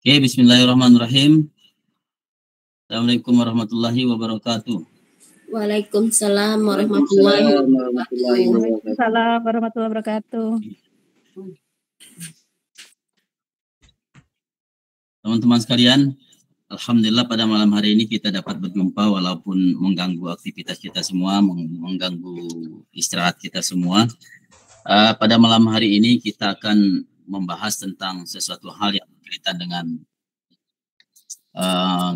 Oke, bismillahirrahmanirrahim. Assalamualaikum warahmatullahi wabarakatuh. Waalaikumsalam warahmatullahi wabarakatuh. Waalaikumsalam warahmatullahi wabarakatuh. Teman-teman sekalian, alhamdulillah pada malam hari ini kita dapat berjumpa walaupun mengganggu aktivitas kita semua, mengganggu istirahat kita semua. Pada malam hari ini kita akan membahas tentang sesuatu hal yang berkaitan dengan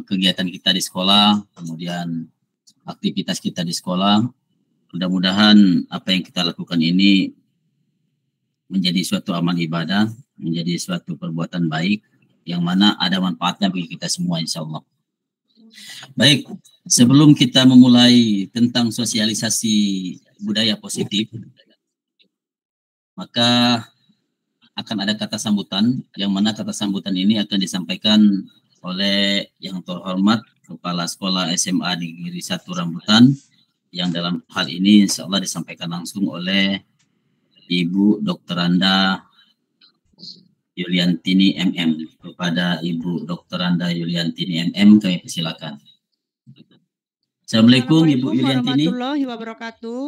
kegiatan kita di sekolah, kemudian aktivitas kita di sekolah. Mudah-mudahan apa yang kita lakukan ini menjadi suatu amal ibadah, menjadi suatu perbuatan baik yang mana ada manfaatnya bagi kita semua, insya Allah. Baik, sebelum kita memulai tentang sosialisasi budaya positif, maka akan ada kata sambutan, yang mana kata sambutan ini akan disampaikan oleh yang terhormat Kepala Sekolah SMA Negeri 1 Rambutan, yang dalam hal ini insya Allah disampaikan langsung oleh Ibu Dr. Anda Yuliantini MM. Kepada Ibu Dr. Anda Yuliantini MM, kami persilakan. Assalamualaikum Ibu Yuliantini. Warahmatullahi wabarakatuh.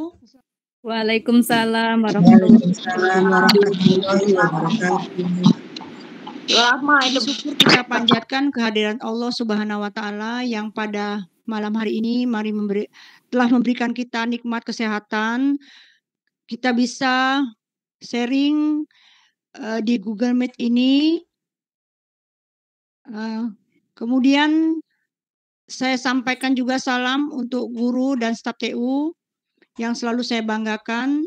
Waalaikumsalam warahmatullahi wabarakatuh. Syukur kita panjatkan kehadiran Allah Subhanahu wa taala yang pada malam hari ini telah memberikan kita nikmat kesehatan. Kita bisa sharing di Google Meet ini. Kemudian saya sampaikan juga salam untuk guru dan staf TU yang selalu saya banggakan.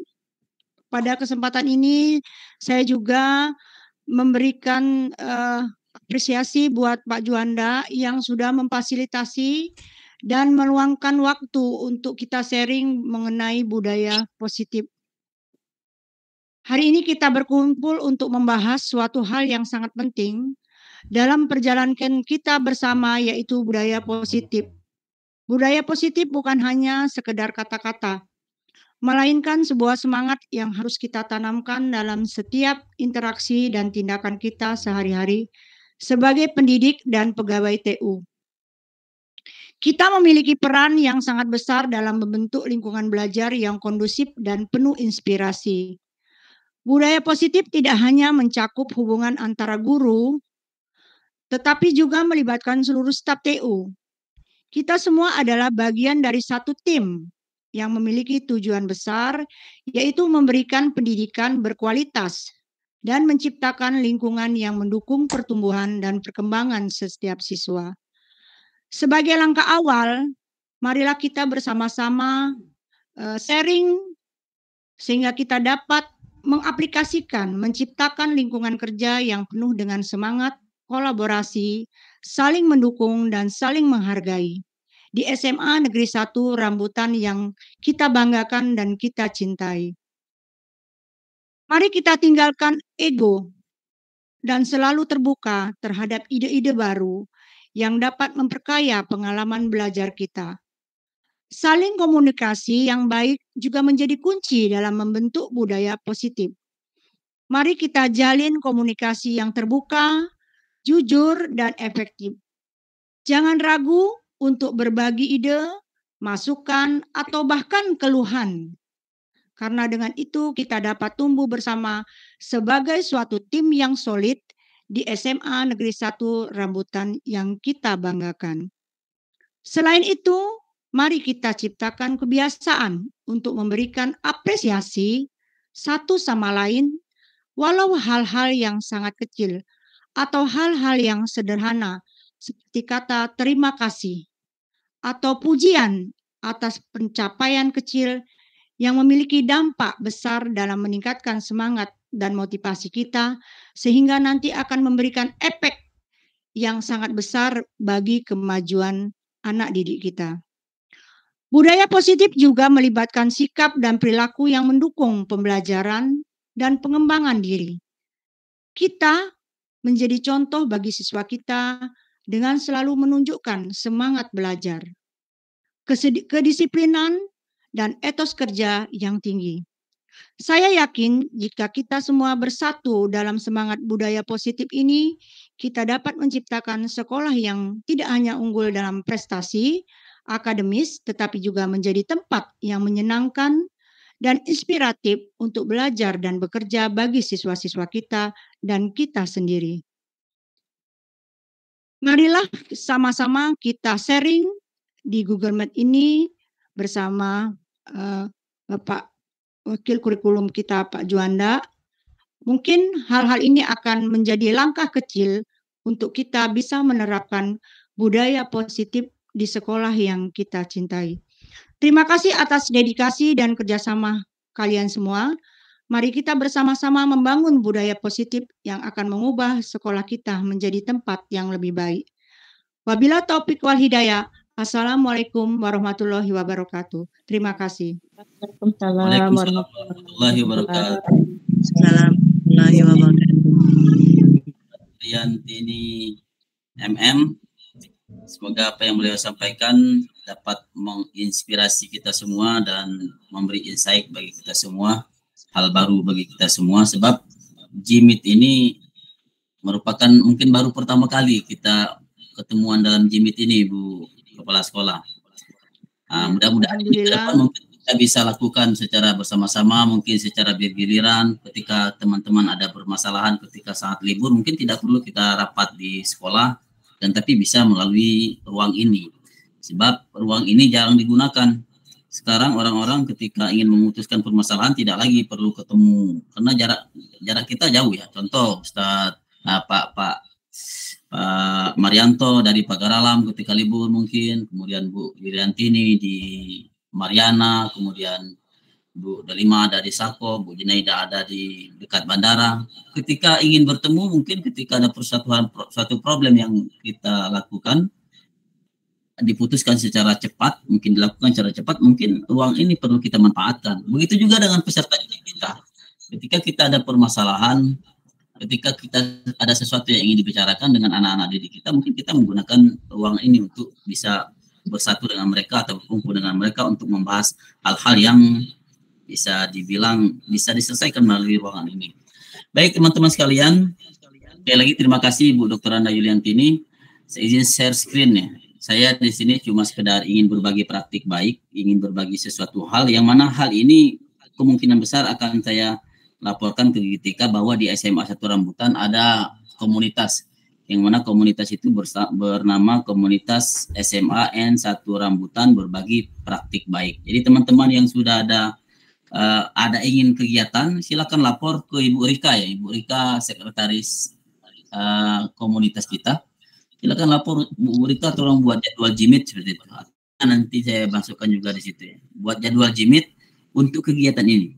Pada kesempatan ini saya juga memberikan apresiasi buat Pak Juanda yang sudah memfasilitasi dan meluangkan waktu untuk kita sharing mengenai budaya positif. Hari ini kita berkumpul untuk membahas suatu hal yang sangat penting dalam perjalanan kita bersama, yaitu budaya positif. Budaya positif bukan hanya sekedar kata-kata, melainkan sebuah semangat yang harus kita tanamkan dalam setiap interaksi dan tindakan kita sehari-hari sebagai pendidik dan pegawai TU. Kita memiliki peran yang sangat besar dalam membentuk lingkungan belajar yang kondusif dan penuh inspirasi. Budaya positif tidak hanya mencakup hubungan antara guru, tetapi juga melibatkan seluruh staf TU. Kita semua adalah bagian dari satu tim yang memiliki tujuan besar, yaitu memberikan pendidikan berkualitas dan menciptakan lingkungan yang mendukung pertumbuhan dan perkembangan setiap siswa. Sebagai langkah awal, marilah kita bersama-sama sharing sehingga kita dapat mengaplikasikan, menciptakan lingkungan kerja yang penuh dengan semangat, kolaborasi, saling mendukung, dan saling menghargai di SMA Negeri 1 Rambutan yang kita banggakan dan kita cintai. Mari kita tinggalkan ego dan selalu terbuka terhadap ide-ide baru yang dapat memperkaya pengalaman belajar kita. Saling komunikasi yang baik juga menjadi kunci dalam membentuk budaya positif. Mari kita jalin komunikasi yang terbuka, jujur, dan efektif. Jangan ragu untuk berbagi ide, masukan, atau bahkan keluhan. Karena dengan itu kita dapat tumbuh bersama sebagai suatu tim yang solid di SMA Negeri 1 Rambutan yang kita banggakan. Selain itu, mari kita ciptakan kebiasaan untuk memberikan apresiasi satu sama lain, walau hal-hal yang sangat kecil atau hal-hal yang sederhana, seperti kata terima kasih atau pujian atas pencapaian kecil yang memiliki dampak besar dalam meningkatkan semangat dan motivasi kita, sehingga nanti akan memberikan efek yang sangat besar bagi kemajuan anak didik kita. Budaya positif juga melibatkan sikap dan perilaku yang mendukung pembelajaran dan pengembangan diri. Kita menjadi contoh bagi siswa kita dengan selalu menunjukkan semangat belajar, kedisiplinan, dan etos kerja yang tinggi. Saya yakin jika kita semua bersatu dalam semangat budaya positif ini, kita dapat menciptakan sekolah yang tidak hanya unggul dalam prestasi akademis, tetapi juga menjadi tempat yang menyenangkan dan inspiratif untuk belajar dan bekerja bagi siswa-siswa kita dan kita sendiri. Marilah sama-sama kita sharing di Google Meet ini bersama Bapak Wakil Kurikulum kita, Pak Juanda. Mungkin hal-hal ini akan menjadi langkah kecil untuk kita bisa menerapkan budaya positif di sekolah yang kita cintai. Terima kasih atas dedikasi dan kerjasama kalian semua. Mari kita bersama-sama membangun budaya positif yang akan mengubah sekolah kita menjadi tempat yang lebih baik. Wabila taufik wal hidayah. Assalamualaikum warahmatullahi wabarakatuh. Terima kasih. Waalaikumsalam warahmatullahi wabarakatuh. warahmatullahi wabarakatuh. Yantini MM, semoga apa yang beliau sampaikan dapat menginspirasi kita semua dan memberi insight bagi kita semua, hal baru bagi kita semua, sebab Jimit ini merupakan mungkin baru pertama kali kita ketemuan dalam Jimit ini, Bu Kepala Sekolah. Mudah-mudahan ke depan mungkin kita bisa lakukan secara bersama-sama, mungkin secara bergiliran. Ketika teman-teman ada permasalahan ketika saat libur, mungkin tidak perlu kita rapat di sekolah, dan tapi bisa melalui ruang ini. Sebab ruang ini jarang digunakan. Sekarang orang-orang ketika ingin memutuskan permasalahan tidak lagi perlu ketemu, karena jarak kita jauh ya. Contoh Ustaz Pak Marianto dari Pagaralam ketika libur mungkin, kemudian Bu Wiriantini di Mariana, kemudian Bu Delima ada di Sako, Bu Junaida ada di dekat bandara. Ketika ingin bertemu, mungkin ketika ada suatu problem yang kita lakukan, diputuskan secara cepat, mungkin dilakukan secara cepat, mungkin ruang ini perlu kita manfaatkan. Begitu juga dengan peserta kita. Ketika kita ada permasalahan, ketika kita ada sesuatu yang ingin dibicarakan dengan anak-anak didik kita, mungkin kita menggunakan ruang ini untuk bisa bersatu dengan mereka atau berkumpul dengan mereka untuk membahas hal-hal yang bisa dibilang bisa diselesaikan melalui ruangan ini. Baik teman-teman sekalian, sekali lagi terima kasih Bu Dr. Anda Yuliantini. Saya izin share screen ya. Saya di sini cuma sekedar ingin berbagi praktik baik, ingin berbagi sesuatu hal yang mana hal ini kemungkinan besar akan saya laporkan ke ketika bahwa di SMA 1 Rambutan ada komunitas, yang mana komunitas itu bernama Komunitas SMA N1 Rambutan Berbagi Praktik Baik. Jadi teman-teman yang sudah ada ingin kegiatan, silakan lapor ke Ibu Rika ya, Ibu Rika sekretaris komunitas kita. Silakan lapor Bu Rika, tolong buat jadwal Jimit seperti itu. Nanti saya masukkan juga di situ ya. Buat jadwal Jimit untuk kegiatan ini.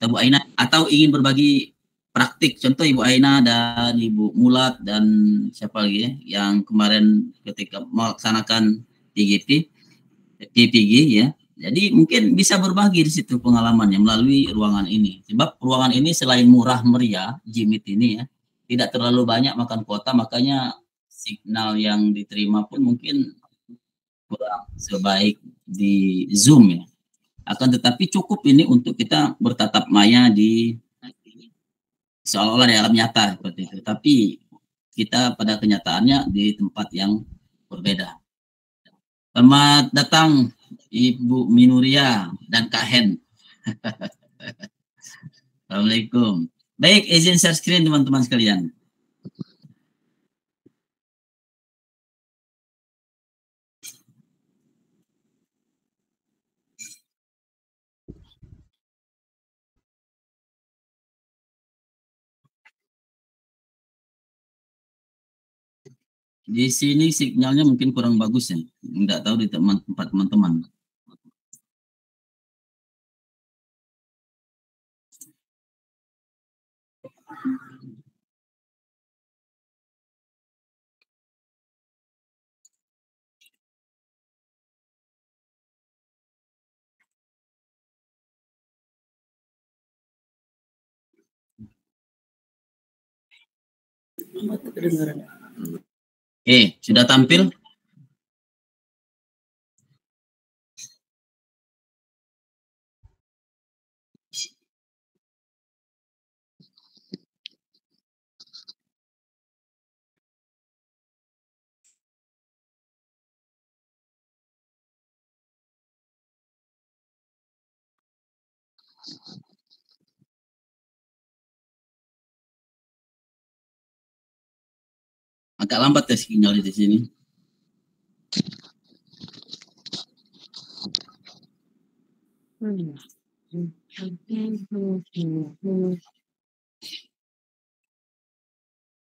Bu Aina, atau ingin berbagi praktik, contoh Ibu Aina dan Ibu Mulat dan siapa lagi ya, yang kemarin ketika melaksanakan PPG ya. Jadi mungkin bisa berbagi di situ pengalamannya melalui ruangan ini. Sebab ruangan ini selain murah meriah, Jimit ini ya, tidak terlalu banyak makan kuota, makanya signal yang diterima pun mungkin kurang sebaik di Zoom ya. Akan tetapi cukup ini untuk kita bertatap maya di seolah-olah di alam nyata seperti itu. Tapi kita pada kenyataannya di tempat yang berbeda. Selamat datang Ibu Minuria dan Kak Hen. Assalamualaikum. Baik, izin share screen teman-teman sekalian. Di sini sinyalnya mungkin kurang bagus ya. Enggak tahu di tempat teman-teman. Oke, sudah tampil? Agak lambat ya sinyal di sini.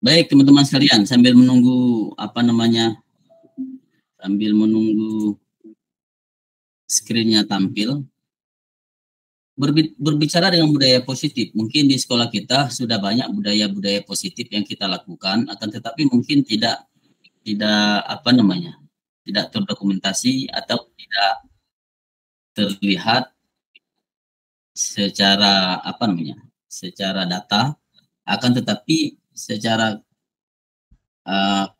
Baik teman-teman sekalian, sambil menunggu sambil menunggu screen-nya tampil, berbicara dengan budaya positif. Mungkin di sekolah kita sudah banyak budaya-budaya positif yang kita lakukan, akan tetapi mungkin tidak terdokumentasi atau tidak terlihat secara secara data, akan tetapi secara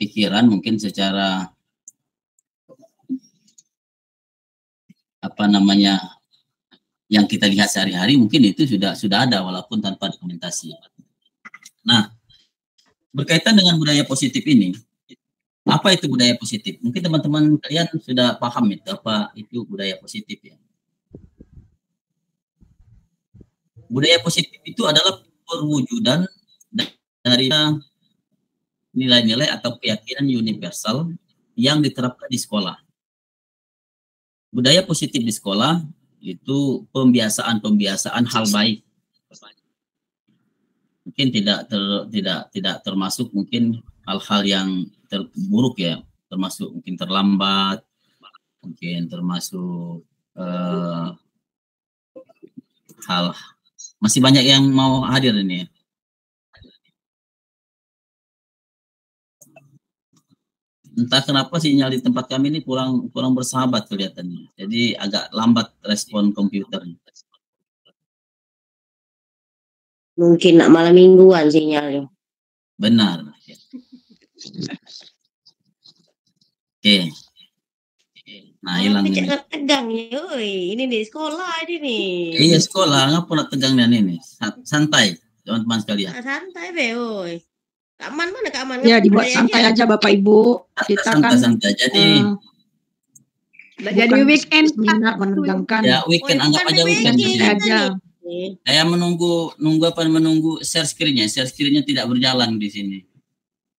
pikiran, mungkin secara yang kita lihat sehari-hari, mungkin itu sudah ada walaupun tanpa dokumentasi. Nah, berkaitan dengan budaya positif ini, apa itu budaya positif? Mungkin teman-teman kalian sudah paham itu apa itu budaya positif ya. Budaya positif itu adalah perwujudan dari nilai-nilai atau keyakinan universal yang diterapkan di sekolah. Budaya positif di sekolah itu pembiasaan hal baik. Mungkin tidak termasuk mungkin hal-hal yang buruk ya, termasuk mungkin terlambat, mungkin termasuk hal masih banyak yang mau hadir ini. Entah kenapa sinyal di tempat kami ini kurang bersahabat kelihatannya. Jadi agak lambat respon komputernya. Mungkin malam mingguan sinyalnya. Benar. Oke. Nah, hilang ini. Tegang ya, ini di sekolah ini nih. Iya sekolah, ngapa nak tegangnya ini? Santai, teman-teman sekalian. Santai be, oi. Aman mana keaman? Ya dibuat santai aja Bapak Ibu. Kita kan santai. jadi weekend menegangkan. Ya weekend, anggap aja weekend aja. Saya menunggu share screen-nya. Share screen-nya tidak berjalan di sini.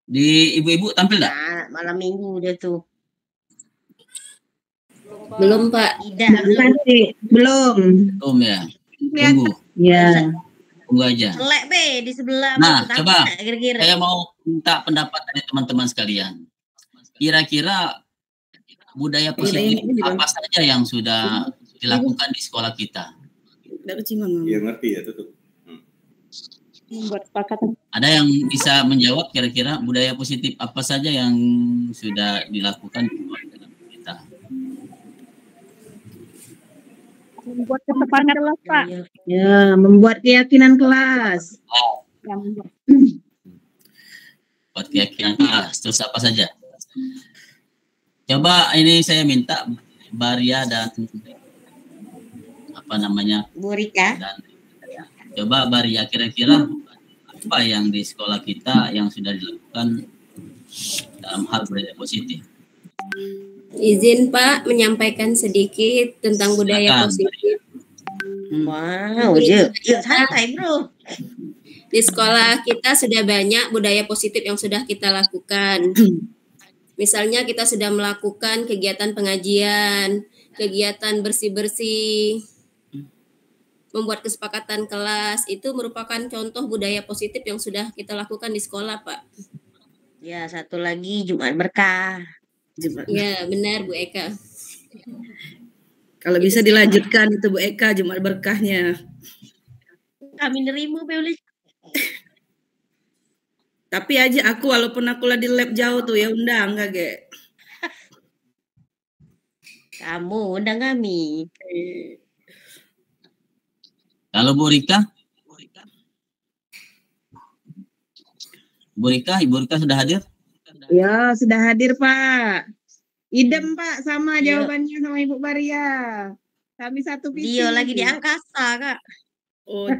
Di ibu-ibu tampil enggak? Nah, malam minggu udah tuh. Belum Pak. Belum Ya. Tunggu. Ya. Tunggu aja. Selek be di sebelah. Nah, coba kira-kira. saya mau minta pendapat dari teman-teman sekalian. Kira-kira budaya positif apa saja yang sudah dilakukan di sekolah kita? Iya ngerti ya tutup. Ada yang bisa menjawab kira-kira budaya positif apa saja yang sudah dilakukan di sekolah kita? Membuat kesepakat kelas Pak. Ya, membuat keyakinan kelas. Buat keyakinan kelas. Terus apa saja? Coba ini saya minta Baria dan Bu Rika. Dan coba Baria, kira-kira apa yang di sekolah kita yang sudah dilakukan dalam hal budaya positif? Izin Pak menyampaikan sedikit tentang budaya Silakan. positif. Wow, yuk santai bro. Di sekolah kita sudah banyak budaya positif yang sudah kita lakukan. Misalnya kita sudah melakukan kegiatan pengajian, kegiatan bersih-bersih, membuat kesepakatan kelas, itu merupakan contoh budaya positif yang sudah kita lakukan di sekolah, Pak. Ya, satu lagi Jumat Berkah. Ya, benar Bu Eka. Kalau bisa dilanjutkan itu Bu Eka, Jumat Berkahnya. Kami nerima boleh. Tapi aja aku walaupun aku lah di lab jauh tuh ya undang kagak. Kamu undang kami. Kalau Bu Rika? Bu Rika, Ibu Rika sudah hadir? Ya, sudah hadir Pak. Idem Pak, sama jawabannya sama Ibu Baria. Kami satu visi. Dia lagi di angkasa, Kak. Oh,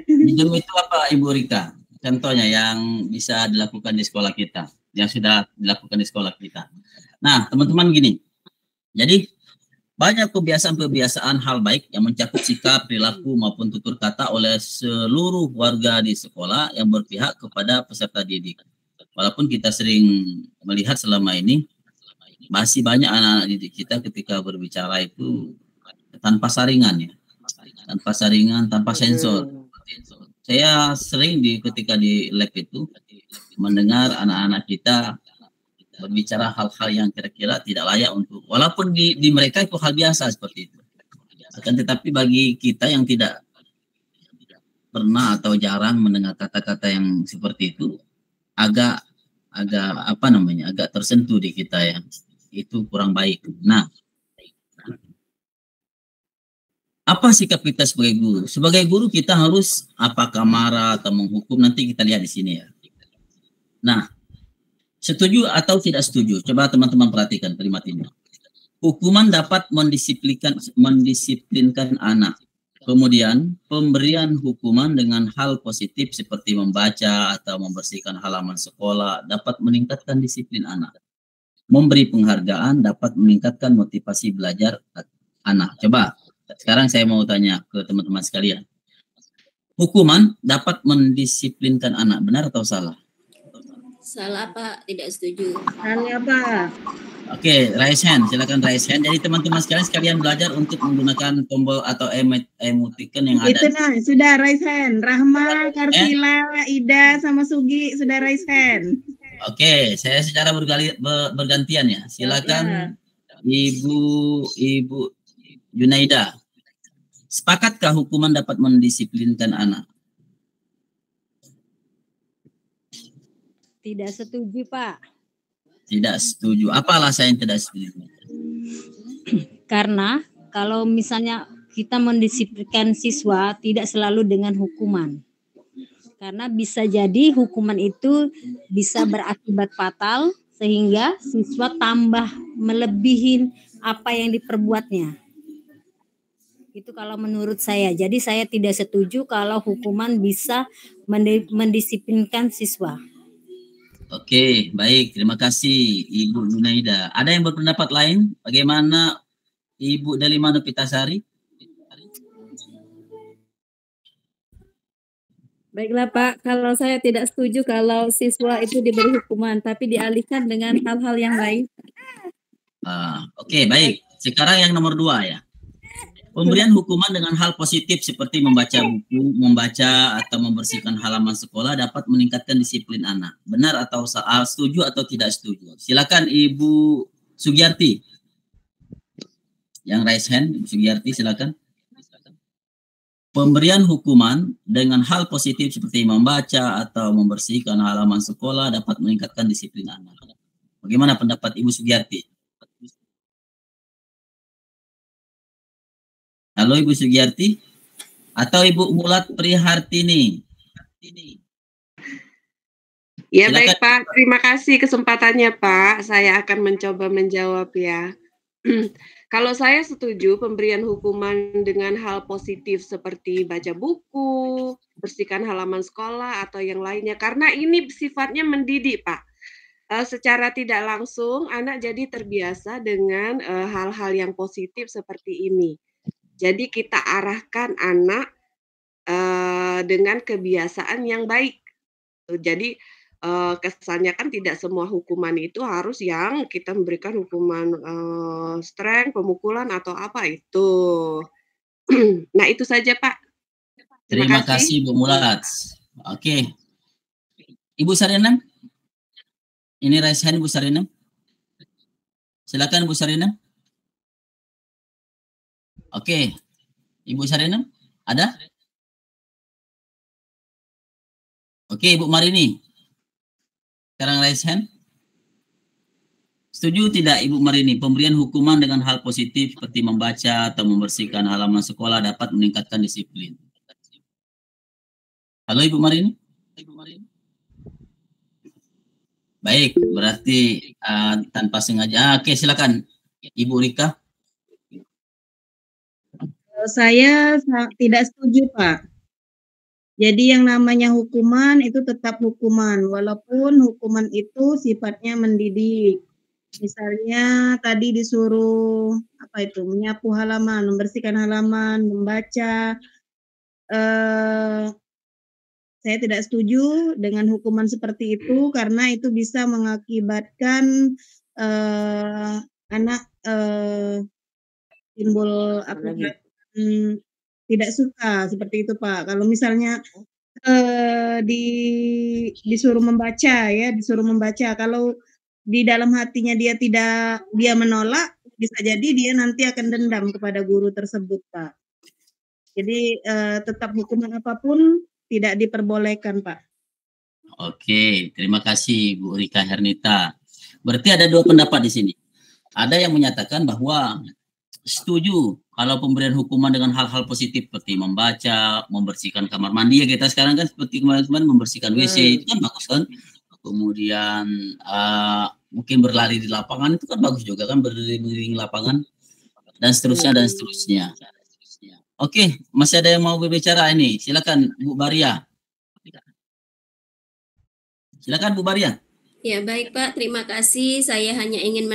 Idem itu apa Ibu Rika? Contohnya yang bisa dilakukan di sekolah kita, yang sudah dilakukan di sekolah kita. Nah, teman-teman gini. Jadi banyak kebiasaan-kebiasaan hal baik yang mencakup sikap, perilaku maupun tutur kata oleh seluruh warga di sekolah yang berpihak kepada peserta didik. Walaupun kita sering melihat selama ini masih banyak anak-anak didik kita ketika berbicara itu tanpa saringan ya, tanpa saringan, tanpa sensor. Saya sering ketika di lab itu mendengar anak-anak kita berbicara hal-hal yang kira-kira tidak layak untuk, walaupun di mereka itu hal biasa seperti itu. Akan tetapi bagi kita yang tidak pernah atau jarang mendengar kata-kata yang seperti itu, agak agak tersentuh di kita ya. Itu kurang baik. Nah, apa sikap kita sebagai guru? Sebagai guru kita harus apakah marah atau menghukum, nanti kita lihat di sini ya. Nah, setuju atau tidak setuju? Coba teman-teman perhatikan kalimat ini. Hukuman dapat mendisiplinkan anak. Kemudian, pemberian hukuman dengan hal positif seperti membaca atau membersihkan halaman sekolah dapat meningkatkan disiplin anak. Memberi penghargaan dapat meningkatkan motivasi belajar anak. Coba, sekarang saya mau tanya ke teman-teman sekalian. Hukuman dapat mendisiplinkan anak, benar atau salah? Salah, Pak. Tidak setuju. Salah, Pak. Oke, raise hand. Silakan raise hand. Jadi teman-teman sekalian belajar untuk menggunakan tombol atau emoticon yang ada. Itu nah, sudah raise hand. Rahma, Karsila, Ida, sama Sugi sudah raise hand. Oke, saya secara bergantian ya. Silakan Ibu Junaida. Sepakatkah hukuman dapat mendisiplinkan anak? Tidak setuju, Pak. Tidak setuju. Apa alasan yang tidak setuju? Karena kalau misalnya kita mendisiplinkan siswa tidak selalu dengan hukuman. Karena bisa jadi hukuman itu bisa berakibat fatal sehingga siswa tambah melebihi apa yang diperbuatnya. Itu kalau menurut saya. Jadi saya tidak setuju kalau hukuman bisa mendisiplinkan siswa. Oke, baik. Terima kasih Ibu Junaida. Ada yang berpendapat lain? Bagaimana Ibu Delima Nopitasari? Baiklah Pak, kalau saya tidak setuju kalau siswa itu diberi hukuman, tapi dialihkan dengan hal-hal yang lain. Oke, baik. Sekarang yang nomor 2 ya. Pemberian hukuman dengan hal positif seperti membaca buku, membaca atau membersihkan halaman sekolah dapat meningkatkan disiplin anak. Benar atau salah? Setuju atau tidak setuju? Silakan Ibu Sugiyarti. Yang raise hand, Ibu Sugiyarti silakan. Pemberian hukuman dengan hal positif seperti membaca atau membersihkan halaman sekolah dapat meningkatkan disiplin anak. Bagaimana pendapat Ibu Sugiyarti? Halo Ibu Sugiyarti atau Ibu Mulat Prihartini? Ya, silakan. Baik Pak, terima kasih kesempatannya Pak. Saya akan mencoba menjawab ya. Kalau saya setuju pemberian hukuman dengan hal positif seperti baca buku, bersihkan halaman sekolah atau yang lainnya, karena ini sifatnya mendidik Pak. Secara tidak langsung anak jadi terbiasa dengan hal-hal yang positif seperti ini. Jadi kita arahkan anak dengan kebiasaan yang baik. Jadi kesannya kan tidak semua hukuman itu harus yang kita memberikan hukuman strength, pemukulan atau apa itu. Nah itu saja Pak. Terima kasih Bu Mulat. Oke. Ibu Sarina. Ini raise hand Ibu Sarina. Silakan Bu Sarina. Oke, Ibu Sarina, ada? Oke, Ibu Marini. Sekarang raise hand. Setuju tidak Ibu Marini? Pemberian hukuman dengan hal positif seperti membaca atau membersihkan halaman sekolah dapat meningkatkan disiplin. Halo Ibu Marini? Baik, berarti tanpa sengaja. Oke, silakan Ibu Rika. Saya tidak setuju Pak. Jadi yang namanya hukuman itu tetap hukuman, walaupun hukuman itu sifatnya mendidik. Misalnya tadi disuruh apa itu, menyapu halaman, membersihkan halaman, membaca. Saya tidak setuju dengan hukuman seperti itu karena itu bisa mengakibatkan anak timbul apa tidak suka seperti itu Pak. Kalau misalnya disuruh membaca ya, disuruh membaca. Kalau di dalam hatinya dia menolak, bisa jadi dia nanti akan dendam kepada guru tersebut, Pak. Jadi tetap hukuman apapun tidak diperbolehkan, Pak. Oke, terima kasih Bu Rika Hernita. Berarti ada dua pendapat di sini. Ada yang menyatakan bahwa setuju kalau pemberian hukuman dengan hal-hal positif seperti membaca, membersihkan kamar mandi, ya kita sekarang kan seperti kemarin membersihkan WC, itu kan bagus kan. Kemudian mungkin berlari di lapangan itu kan bagus juga kan, beriring lapangan dan seterusnya dan seterusnya. Oke, masih ada yang mau berbicara ini? Silakan Bu Baria. Silakan Bu Baria. Ya baik Pak, terima kasih. Saya hanya ingin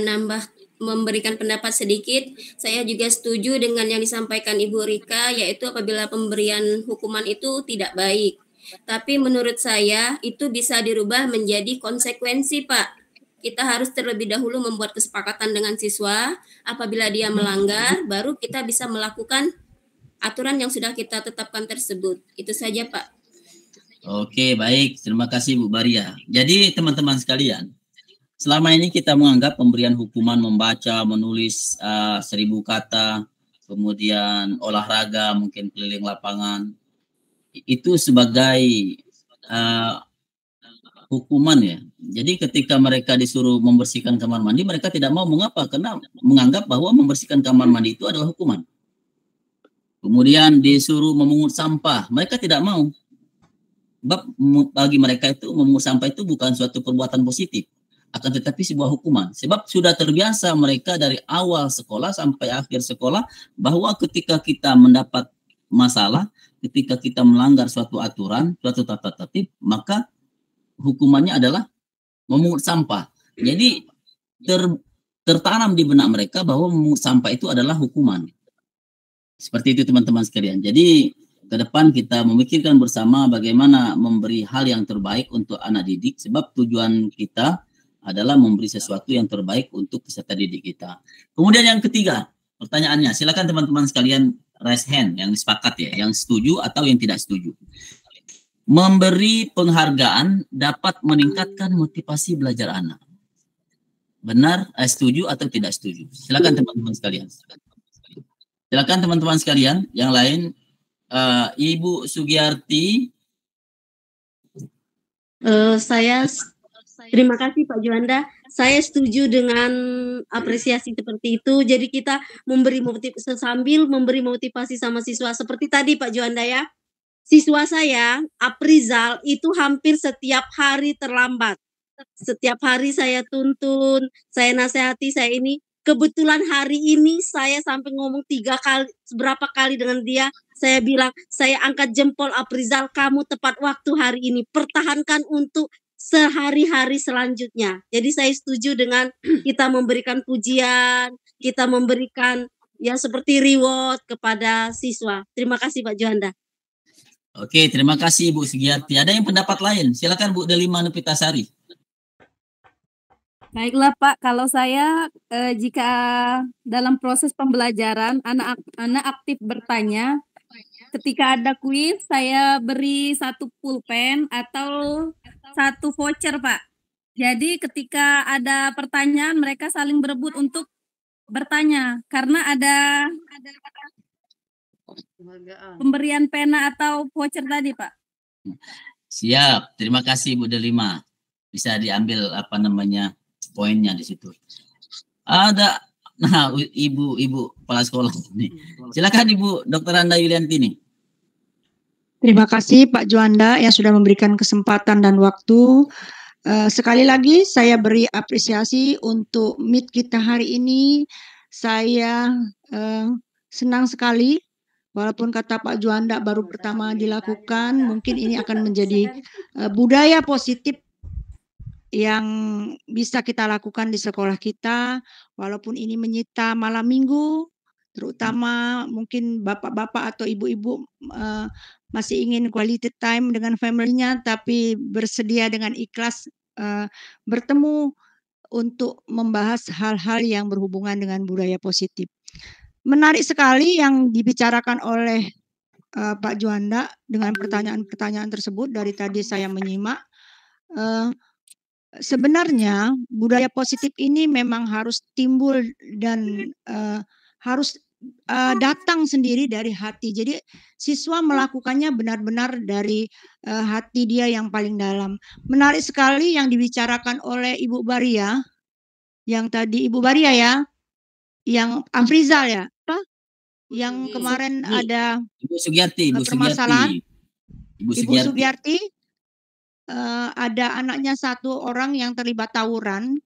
memberikan pendapat sedikit. Saya juga setuju dengan yang disampaikan Ibu Rika, yaitu apabila pemberian hukuman itu tidak baik. Tapi menurut saya itu bisa dirubah menjadi konsekuensi Pak. Kita harus terlebih dahulu membuat kesepakatan dengan siswa. Apabila dia melanggar, baru kita bisa melakukan aturan yang sudah kita tetapkan tersebut. Itu saja Pak. Oke, baik. Terima kasih Bu Baria. Jadi teman-teman sekalian, selama ini kita menganggap pemberian hukuman membaca, menulis 1000 kata, kemudian olahraga, mungkin keliling lapangan, itu sebagai hukuman ya. Jadi ketika mereka disuruh membersihkan kamar mandi, mereka tidak mau. Mengapa? Karena menganggap bahwa membersihkan kamar mandi itu adalah hukuman. Kemudian disuruh memungut sampah, mereka tidak mau. Bagi mereka itu memungut sampah itu bukan suatu perbuatan positif, akan tetapi sebuah hukuman. Sebab sudah terbiasa mereka dari awal sekolah sampai akhir sekolah bahwa ketika kita mendapat masalah, ketika kita melanggar suatu aturan, suatu tata tertib, maka hukumannya adalah memungut sampah. Jadi tertanam di benak mereka bahwa memungut sampah itu adalah hukuman. Seperti itu teman-teman sekalian. Jadi ke depan kita memikirkan bersama bagaimana memberi hal yang terbaik untuk anak didik, sebab tujuan kita adalah memberi sesuatu yang terbaik untuk peserta didik kita. Kemudian yang ketiga, pertanyaannya, silakan teman-teman sekalian raise hand yang sepakat ya, yang setuju atau yang tidak setuju. Memberi penghargaan dapat meningkatkan motivasi belajar anak. Benar, setuju atau tidak setuju? Silakan teman-teman sekalian. Silakan teman-teman sekalian, yang lain. Ibu Sugiyarti. Saya terima kasih Pak Juanda. Saya setuju dengan apresiasi seperti itu. Jadi kita sambil memberi motivasi sama siswa seperti tadi Pak Juanda ya. Siswa saya, Aprizal, itu hampir setiap hari terlambat. Setiap hari saya tuntun, saya nasihati, saya ini. Kebetulan hari ini saya sampai ngomong 3 kali, berapa kali dengan dia. Saya bilang, saya angkat jempol Aprizal, kamu tepat waktu hari ini. Pertahankan untuk sehari-hari selanjutnya. Jadi saya setuju dengan kita memberikan pujian, kita memberikan ya seperti reward kepada siswa. Terima kasih Pak Juanda. Oke, terima kasih Bu Sugiyarti. Ada yang pendapat lain? Silakan Bu Delima Nupitasari. Baiklah Pak, kalau saya jika dalam proses pembelajaran anak aktif bertanya, ketika ada kuis saya beri 1 pulpen atau 1 voucher Pak. Jadi ketika ada pertanyaan mereka saling berebut untuk bertanya karena ada pemberian pena atau voucher tadi Pak. Siap, terima kasih Bu Delima. Bisa diambil poinnya di situ. Ada ibu kepala sekolah ini. Silakan Ibu Dr. Anda Yulianti nih. Terima kasih Pak Juanda yang sudah memberikan kesempatan dan waktu. Sekali lagi saya beri apresiasi untuk meet kita hari ini. Saya senang sekali. Walaupun kata Pak Juanda baru pertama dilakukan, mungkin ini akan menjadi budaya positif yang bisa kita lakukan di sekolah kita, walaupun ini menyita malam minggu, terutama mungkin bapak-bapak atau ibu-ibu masih ingin quality time dengan family-nya, tapi bersedia dengan ikhlas bertemu untuk membahas hal-hal yang berhubungan dengan budaya positif. Menarik sekali yang dibicarakan oleh Pak Juanda dengan pertanyaan-pertanyaan tersebut. Dari tadi saya menyimak. Sebenarnya budaya positif ini memang harus timbul dan harus datang sendiri dari hati. Jadi siswa melakukannya benar-benar dari hati dia yang paling dalam. Menarik sekali yang dibicarakan oleh Ibu Baria, yang tadi Ibu Baria ya, yang Afrizal ya, apa? Yang kemarin ada Ibu Sugiyarti, permasalahan. Ibu Sugiyarti. Ada anaknya satu orang yang terlibat tawuran,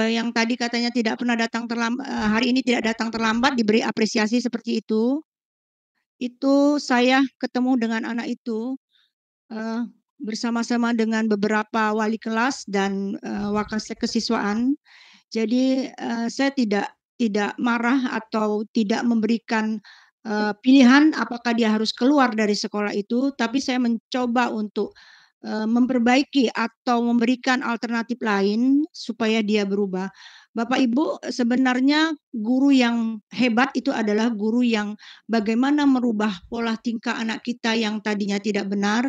yang tadi katanya tidak pernah datang terlambat, hari ini tidak datang terlambat, diberi apresiasi seperti itu. Itu saya ketemu dengan anak itu bersama-sama dengan beberapa wali kelas dan wakasek kesiswaan. Jadi saya tidak marah atau tidak memberikan pilihan apakah dia harus keluar dari sekolah itu, tapi saya mencoba untuk memperbaiki atau memberikan alternatif lain supaya dia berubah. Bapak Ibu, sebenarnya guru yang hebat itu adalah guru yang bagaimana merubah pola tingkah anak kita yang tadinya tidak benar,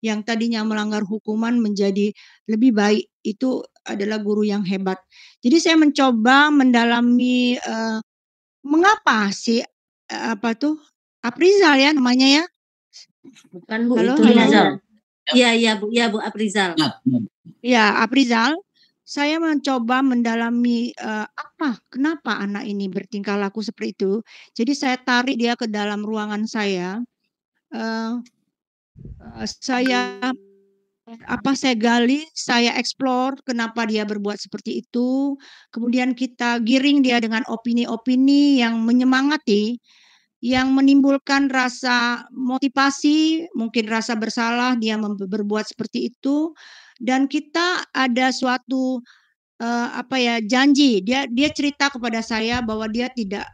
yang tadinya melanggar hukuman menjadi lebih baik. Itu adalah guru yang hebat. Jadi saya mencoba mendalami mengapa sih Aprizal ya namanya ya? Bukan Bu, Halo, itu Rizal. Iya Bu, ya Bu Aprizal. Ya, Aprizal. Saya mencoba mendalami kenapa anak ini bertingkah laku seperti itu. Jadi saya tarik dia ke dalam ruangan saya. Saya gali, saya explore kenapa dia berbuat seperti itu. Kemudian kita giring dia dengan opini-opini yang menyemangati, yang menimbulkan rasa motivasi, mungkin rasa bersalah dia berbuat seperti itu, dan kita ada suatu janji. Dia cerita kepada saya bahwa dia tidak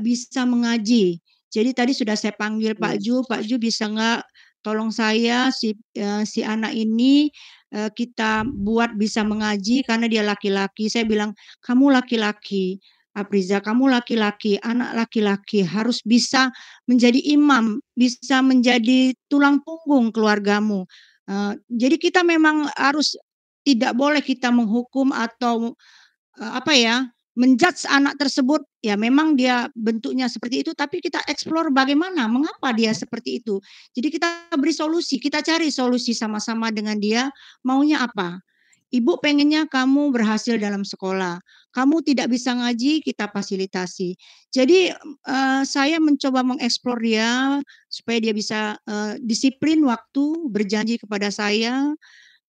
bisa mengaji. Jadi tadi sudah saya panggil Pak Ju bisa nggak tolong saya si anak ini kita buat bisa mengaji karena dia laki-laki. Saya bilang kamu laki-laki. Apriza, kamu laki-laki, anak laki-laki harus bisa menjadi imam, bisa menjadi tulang punggung keluargamu. Jadi kita memang harus tidak boleh kita menghukum atau menjudge anak tersebut. Ya memang dia bentuknya seperti itu, tapi kita explore bagaimana, mengapa dia seperti itu. Jadi kita beri solusi, kita cari solusi sama-sama dengan dia, maunya apa. Ibu pengennya kamu berhasil dalam sekolah. Kamu tidak bisa ngaji, kita fasilitasi. Jadi saya mencoba mengeksplor dia supaya dia bisa disiplin waktu, berjanji kepada saya.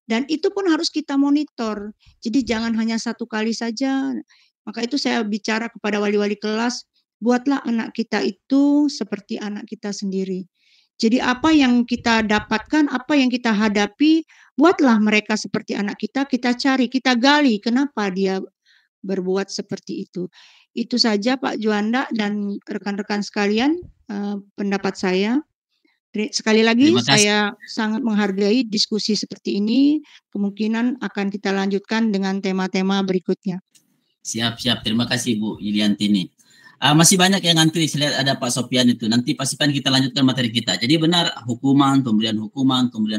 Dan itu pun harus kita monitor. Jadi jangan hanya satu kali saja. Maka itu saya bicara kepada wali-wali kelas, buatlah anak kita itu seperti anak kita sendiri. Jadi apa yang kita dapatkan, apa yang kita hadapi, buatlah mereka seperti anak kita cari, kita gali kenapa dia berbuat seperti itu. Itu saja Pak Juanda dan rekan-rekan sekalian pendapat saya. Sekali lagi saya sangat menghargai diskusi seperti ini. Kemungkinan akan kita lanjutkan dengan tema-tema berikutnya. Siap. Terima kasih Bu Yuliantini. Masih banyak yang ngantri, saya lihat ada Pak Sofian itu. Nanti pastikan kita lanjutkan materi kita. Jadi benar hukuman, kemudian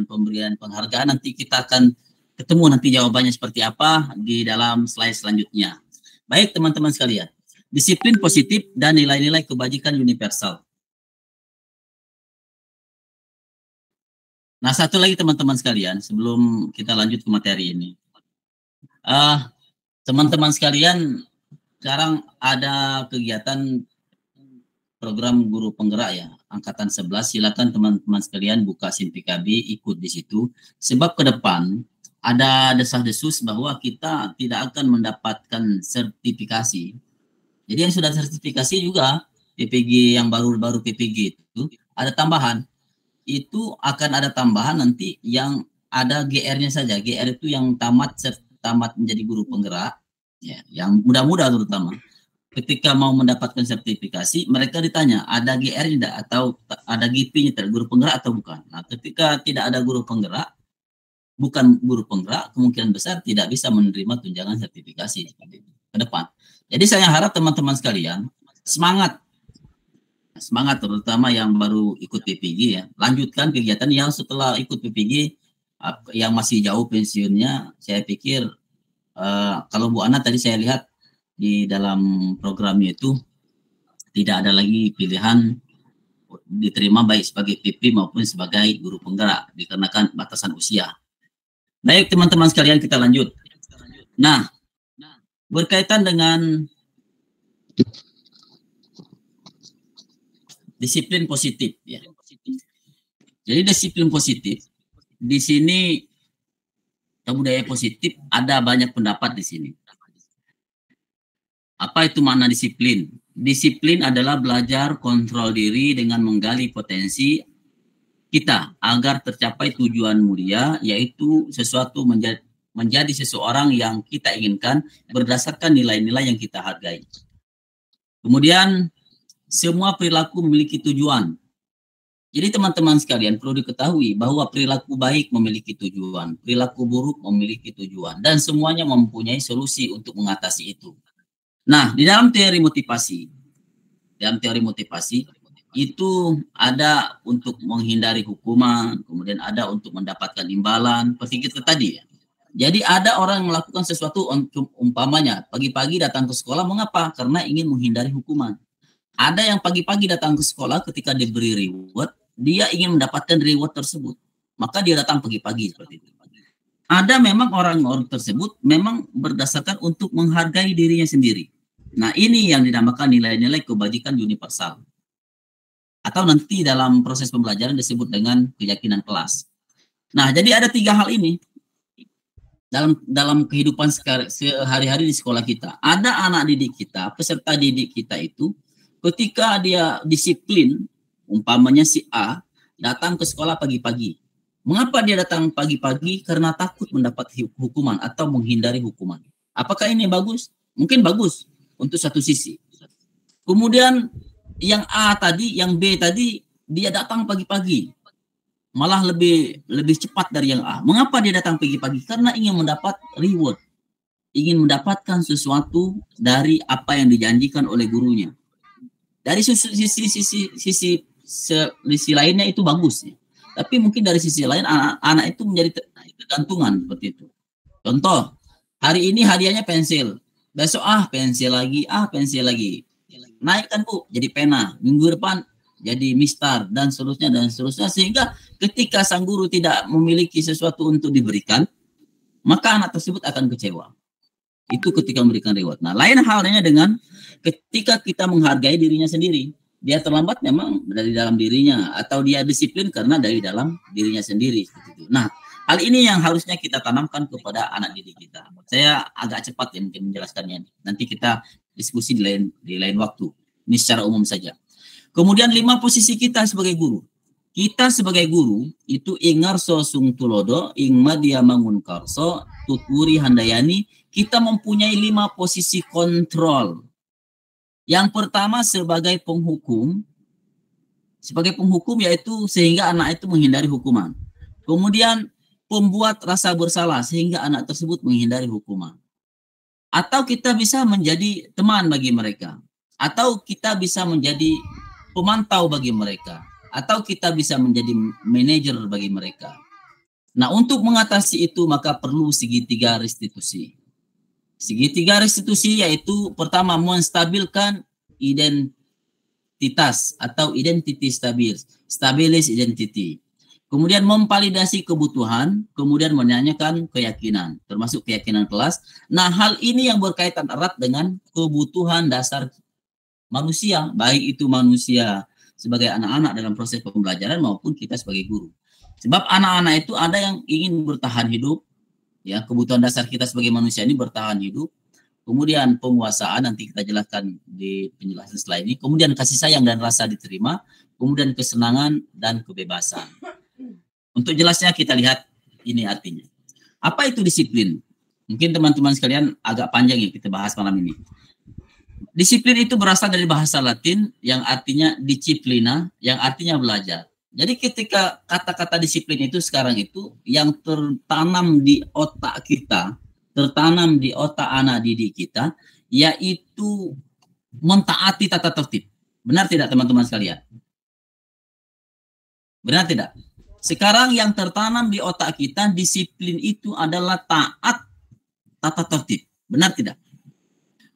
pemberian penghargaan. Nanti kita akan ketemu nanti jawabannya seperti apa di dalam slide selanjutnya. Baik teman-teman sekalian. Disiplin positif dan nilai-nilai kebajikan universal. Nah satu lagi teman-teman sekalian sebelum kita lanjut ke materi ini. Teman-teman sekalian, sekarang ada kegiatan program guru penggerak ya, angkatan 11. Silakan teman-teman sekalian buka SIM PKB, ikut di situ. Sebab ke depan ada desas-desus bahwa kita tidak akan mendapatkan sertifikasi. Jadi yang sudah sertifikasi juga PPG yang baru-baru PPG itu ada tambahan. Itu akan ada tambahan nanti yang ada GR-nya saja. GR itu yang tamat menjadi guru penggerak, ya, yang muda-muda terutama. Ketika mau mendapatkan sertifikasi, mereka ditanya ada GR tidak atau ada GP-nya tidak, guru penggerak atau bukan. Nah, ketika tidak ada guru penggerak, bukan guru penggerak, kemungkinan besar tidak bisa menerima tunjangan sertifikasi ke depan. Jadi saya harap teman-teman sekalian semangat terutama yang baru ikut PPG ya, lanjutkan kegiatan yang setelah ikut PPG yang masih jauh pensiunnya. Saya pikir kalau Bu Ana tadi saya lihat di dalam programnya itu tidak ada lagi pilihan diterima baik sebagai PP maupun sebagai guru penggerak dikarenakan batasan usia. Baik teman-teman sekalian, kita lanjut. Nah, berkaitan dengan disiplin positif ya. Jadi disiplin positif di sini, budaya positif ada banyak pendapat di sini. Apa itu makna disiplin? Disiplin adalah belajar kontrol diri dengan menggali potensi kita agar tercapai tujuan mulia, yaitu sesuatu menjadi seseorang yang kita inginkan berdasarkan nilai-nilai yang kita hargai. Kemudian semua perilaku memiliki tujuan. Jadi teman-teman sekalian perlu diketahui bahwa perilaku baik memiliki tujuan, perilaku buruk memiliki tujuan, dan semuanya mempunyai solusi untuk mengatasi itu. Nah, di dalam teori motivasi itu ada untuk menghindari hukuman, kemudian ada untuk mendapatkan imbalan, seperti kita tadi ya. Jadi ada orang yang melakukan sesuatu untuk umpamanya pagi-pagi datang ke sekolah, mengapa? Karena ingin menghindari hukuman. Ada yang pagi-pagi datang ke sekolah ketika diberi reward, dia ingin mendapatkan reward tersebut. Maka dia datang pagi-pagi seperti itu. Ada memang orang-orang tersebut memang berdasarkan untuk menghargai dirinya sendiri. Nah, ini yang dinamakan nilai-nilai kebajikan universal. Atau nanti dalam proses pembelajaran disebut dengan keyakinan kelas. Nah, jadi ada 3 hal ini dalam kehidupan sehari-hari di sekolah kita. Ada anak didik kita, peserta didik kita itu ketika dia disiplin, umpamanya si A datang ke sekolah pagi-pagi. Mengapa dia datang pagi-pagi? Karena takut mendapat hukuman atau menghindari hukuman. Apakah ini bagus? Mungkin bagus untuk satu sisi. Kemudian yang A tadi, yang B tadi, dia datang pagi-pagi. Malah lebih cepat dari yang A. Mengapa dia datang pagi-pagi? Karena ingin mendapat reward. Ingin mendapatkan sesuatu dari apa yang dijanjikan oleh gurunya. Dari sisi lainnya itu bagus ya. Tapi mungkin dari sisi lain anak itu menjadi kegantungan seperti itu. Contoh, hari ini hadiahnya pensil. Besok pensil lagi, pensil lagi. Naikkan Bu jadi pena. Minggu depan jadi mistar dan seterusnya. Sehingga ketika sang guru tidak memiliki sesuatu untuk diberikan, maka anak tersebut akan kecewa. Itu ketika memberikan reward. Nah, lain halnya dengan ketika kita menghargai dirinya sendiri. Dia terlambat memang dari dalam dirinya, atau dia disiplin karena dari dalam dirinya sendiri. Nah, hal ini yang harusnya kita tanamkan kepada anak didik kita. Saya agak cepat ya mungkin menjelaskannya. Nanti kita diskusi di lain waktu. Ini secara umum saja. Kemudian 5 posisi kita sebagai guru. Kita sebagai guru itu ingarso sung tulodo, ingma dia mangun karso, tuturi handayani. Kita mempunyai 5 posisi kontrol. Yang pertama sebagai penghukum. Sebagai penghukum yaitu sehingga anak itu menghindari hukuman. Kemudian pembuat rasa bersalah sehingga anak tersebut menghindari hukuman. Atau kita bisa menjadi teman bagi mereka. Atau kita bisa menjadi pemantau bagi mereka. Atau kita bisa menjadi manajer bagi mereka. Nah, untuk mengatasi itu maka perlu segitiga restitusi. Segitiga restitusi yaitu pertama menstabilkan identitas atau identity stabilis identity. Kemudian memvalidasi kebutuhan, kemudian menanyakan keyakinan, termasuk keyakinan kelas. Nah, hal ini yang berkaitan erat dengan kebutuhan dasar manusia, baik itu manusia sebagai anak-anak dalam proses pembelajaran maupun kita sebagai guru. Sebab anak-anak itu ada yang ingin bertahan hidup, ya, kebutuhan dasar kita sebagai manusia ini bertahan hidup. Kemudian penguasaan nanti kita jelaskan di penjelasan setelah ini. Kemudian kasih sayang dan rasa diterima. Kemudian kesenangan dan kebebasan. Untuk jelasnya kita lihat ini artinya. Apa itu disiplin? Mungkin teman-teman sekalian agak panjang ya kita bahas malam ini. Disiplin itu berasal dari bahasa Latin yang artinya disciplina, yang artinya belajar. Jadi ketika kata-kata disiplin itu sekarang itu yang tertanam di otak kita, tertanam di otak anak didik kita, yaitu mentaati tata tertib. Benar tidak teman-teman sekalian? Benar tidak? Sekarang yang tertanam di otak kita, disiplin itu adalah taat tata tertib. Benar tidak?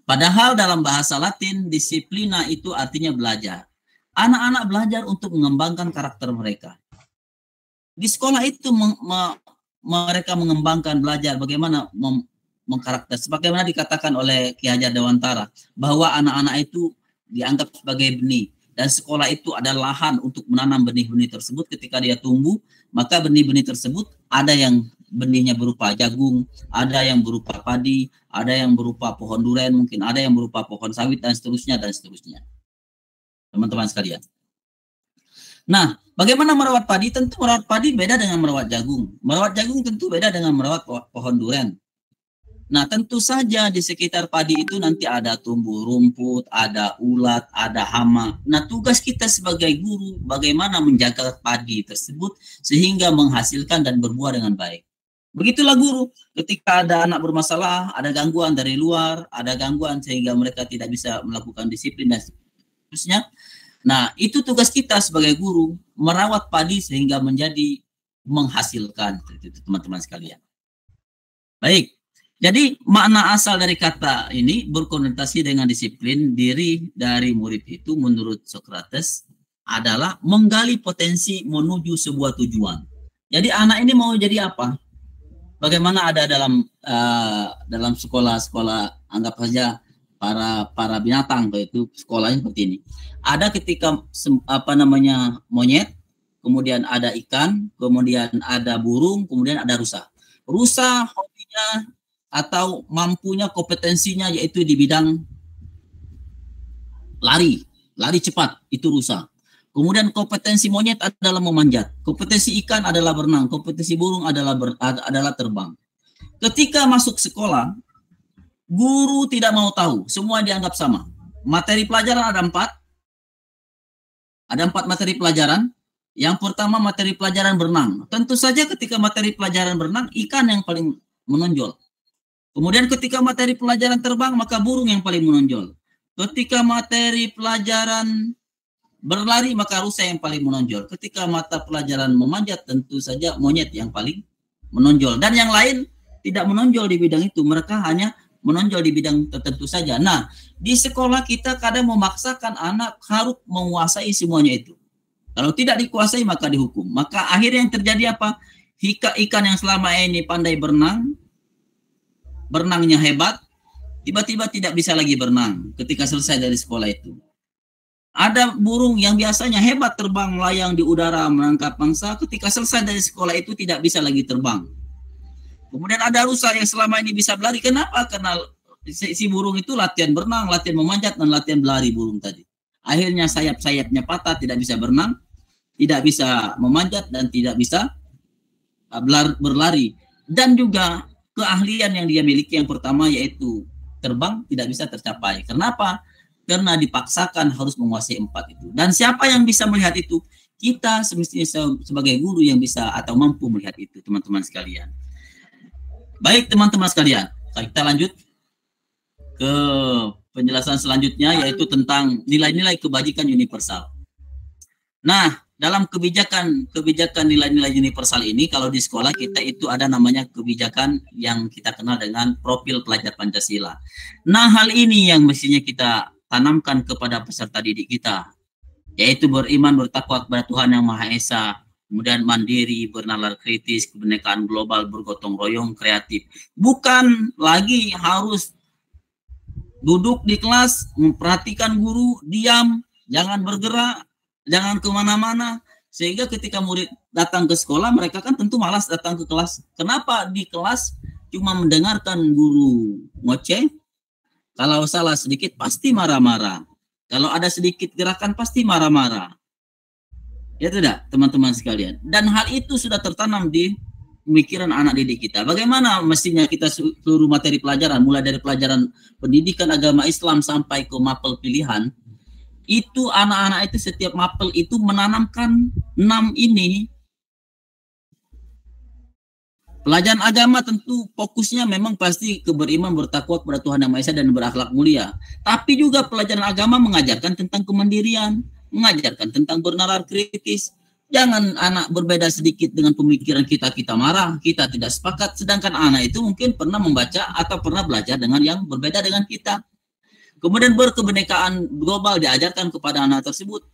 Padahal dalam bahasa Latin, disiplina itu artinya belajar. Anak-anak belajar untuk mengembangkan karakter mereka. Di sekolah itu mereka mengembangkan, belajar bagaimana mengkarakter. Sebagaimana dikatakan oleh Ki Hajar Dewantara, bahwa anak-anak itu dianggap sebagai benih. Dan sekolah itu ada lahan untuk menanam benih-benih tersebut. Ketika dia tumbuh, maka benih-benih tersebut ada yang benihnya berupa jagung, ada yang berupa padi, ada yang berupa pohon duren, mungkin ada yang berupa pohon sawit, dan seterusnya, dan seterusnya. Teman-teman sekalian. Nah, bagaimana merawat padi? Tentu merawat padi beda dengan merawat jagung. Merawat jagung tentu beda dengan merawat pohon duren. Nah, tentu saja di sekitar padi itu nanti ada tumbuh rumput, ada ulat, ada hama. Nah, tugas kita sebagai guru bagaimana menjaga padi tersebut sehingga menghasilkan dan berbuah dengan baik. Begitulah guru, ketika ada anak bermasalah, ada gangguan dari luar, ada gangguan sehingga mereka tidak bisa melakukan disiplin dan seterusnya. Nah, itu tugas kita sebagai guru, merawat padi sehingga menjadi menghasilkan, teman-teman sekalian. Baik. Jadi makna asal dari kata ini berkonotasi dengan disiplin diri dari murid itu menurut Socrates adalah menggali potensi menuju sebuah tujuan. Jadi anak ini mau jadi apa? Bagaimana ada dalam sekolah-sekolah, anggap saja para binatang, yaitu sekolahnya seperti ini. Ada ketika monyet, kemudian ada ikan, kemudian ada burung, kemudian ada rusa. Rusa hobinya atau mampunya, kompetensinya yaitu di bidang lari cepat, itu rusa. Kemudian kompetensi monyet adalah memanjat, kompetensi ikan adalah berenang, kompetensi burung adalah terbang. Ketika masuk sekolah, guru tidak mau tahu, semua dianggap sama. Materi pelajaran ada 4 materi pelajaran. Yang pertama materi pelajaran berenang. Tentu saja ketika materi pelajaran berenang, ikan yang paling menonjol. Kemudian ketika materi pelajaran terbang, maka burung yang paling menonjol. Ketika materi pelajaran berlari, maka rusa yang paling menonjol. Ketika mata pelajaran memanjat, tentu saja monyet yang paling menonjol. Dan yang lain tidak menonjol di bidang itu. Mereka hanya menonjol di bidang tertentu saja. Nah, di sekolah kita kadang memaksakan anak harus menguasai semuanya itu. Kalau tidak dikuasai, maka dihukum. Maka akhirnya yang terjadi apa? Ikan yang selama ini pandai berenang, berenangnya hebat, tiba-tiba tidak bisa lagi berenang ketika selesai dari sekolah itu. Ada burung yang biasanya hebat terbang, melayang di udara, menangkap mangsa, ketika selesai dari sekolah itu tidak bisa lagi terbang. Kemudian ada rusa yang selama ini bisa berlari. Kenapa? Karena si burung itu latihan berenang, latihan memanjat, dan latihan berlari burung tadi. Akhirnya sayap-sayapnya patah, tidak bisa berenang, tidak bisa memanjat, dan tidak bisa berlari. Dan juga keahlian yang dia miliki yang pertama yaitu terbang tidak bisa tercapai. Kenapa? Karena dipaksakan harus menguasai 4 itu. Dan siapa yang bisa melihat itu? Kita semestinya sebagai guru yang bisa atau mampu melihat itu, teman-teman sekalian. Baik teman-teman sekalian, kita lanjut ke penjelasan selanjutnya yaitu tentang nilai-nilai kebajikan universal. Nah, dalam kebijakan nilai-nilai universal ini, kalau di sekolah kita itu ada namanya kebijakan yang kita kenal dengan profil pelajar Pancasila. Nah, hal ini yang mestinya kita tanamkan kepada peserta didik kita, yaitu beriman, bertakwa kepada Tuhan Yang Maha Esa, kemudian mandiri, bernalar kritis, kebinekaan global, bergotong royong, kreatif. Bukan lagi harus duduk di kelas, memperhatikan guru, diam, jangan bergerak, jangan kemana-mana, sehingga ketika murid datang ke sekolah, mereka kan tentu malas datang ke kelas. Kenapa? Di kelas cuma mendengarkan guru ngoceh, kalau salah sedikit pasti marah-marah, kalau ada sedikit gerakan pasti marah-marah. Ya tidak, teman-teman sekalian. Dan hal itu sudah tertanam di pemikiran anak didik kita. Bagaimana mestinya kita seluruh materi pelajaran, mulai dari pelajaran pendidikan agama Islam sampai ke mapel pilihan, itu anak-anak itu setiap mapel itu menanamkan 6 ini. Pelajaran agama tentu fokusnya memang pasti ke beriman, bertakwa kepada Tuhan Yang Maha Esa dan berakhlak mulia. Tapi juga pelajaran agama mengajarkan tentang kemandirian, mengajarkan tentang bernalar kritis. Jangan anak berbeda sedikit dengan pemikiran kita marah, kita tidak sepakat. Sedangkan anak itu mungkin pernah membaca atau pernah belajar dengan yang berbeda dengan kita. Kemudian berkebinekaan global diajarkan kepada anak tersebut.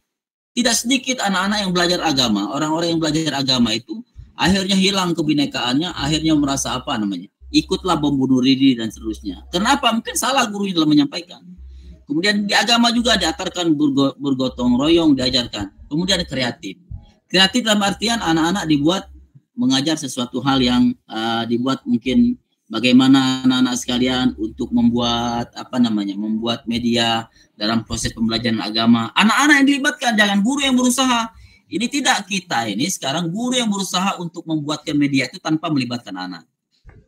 Tidak sedikit anak-anak yang belajar agama, orang-orang yang belajar agama itu akhirnya hilang kebinekaannya, akhirnya merasa apa namanya, ikutlah bom bunuh diri dan seterusnya. Kenapa? Mungkin salah guru dalam menyampaikan. Kemudian di agama juga diajarkan bergotong royong, diajarkan. Kemudian kreatif. Kreatif dalam artian anak-anak dibuat mengajar sesuatu hal yang dibuat mungkin bagaimana anak-anak sekalian untuk membuat apa namanya, membuat media dalam proses pembelajaran agama. Anak-anak yang dilibatkan, jangan guru yang berusaha. Ini tidak, kita ini sekarang guru yang berusaha untuk membuatkan media itu tanpa melibatkan anak.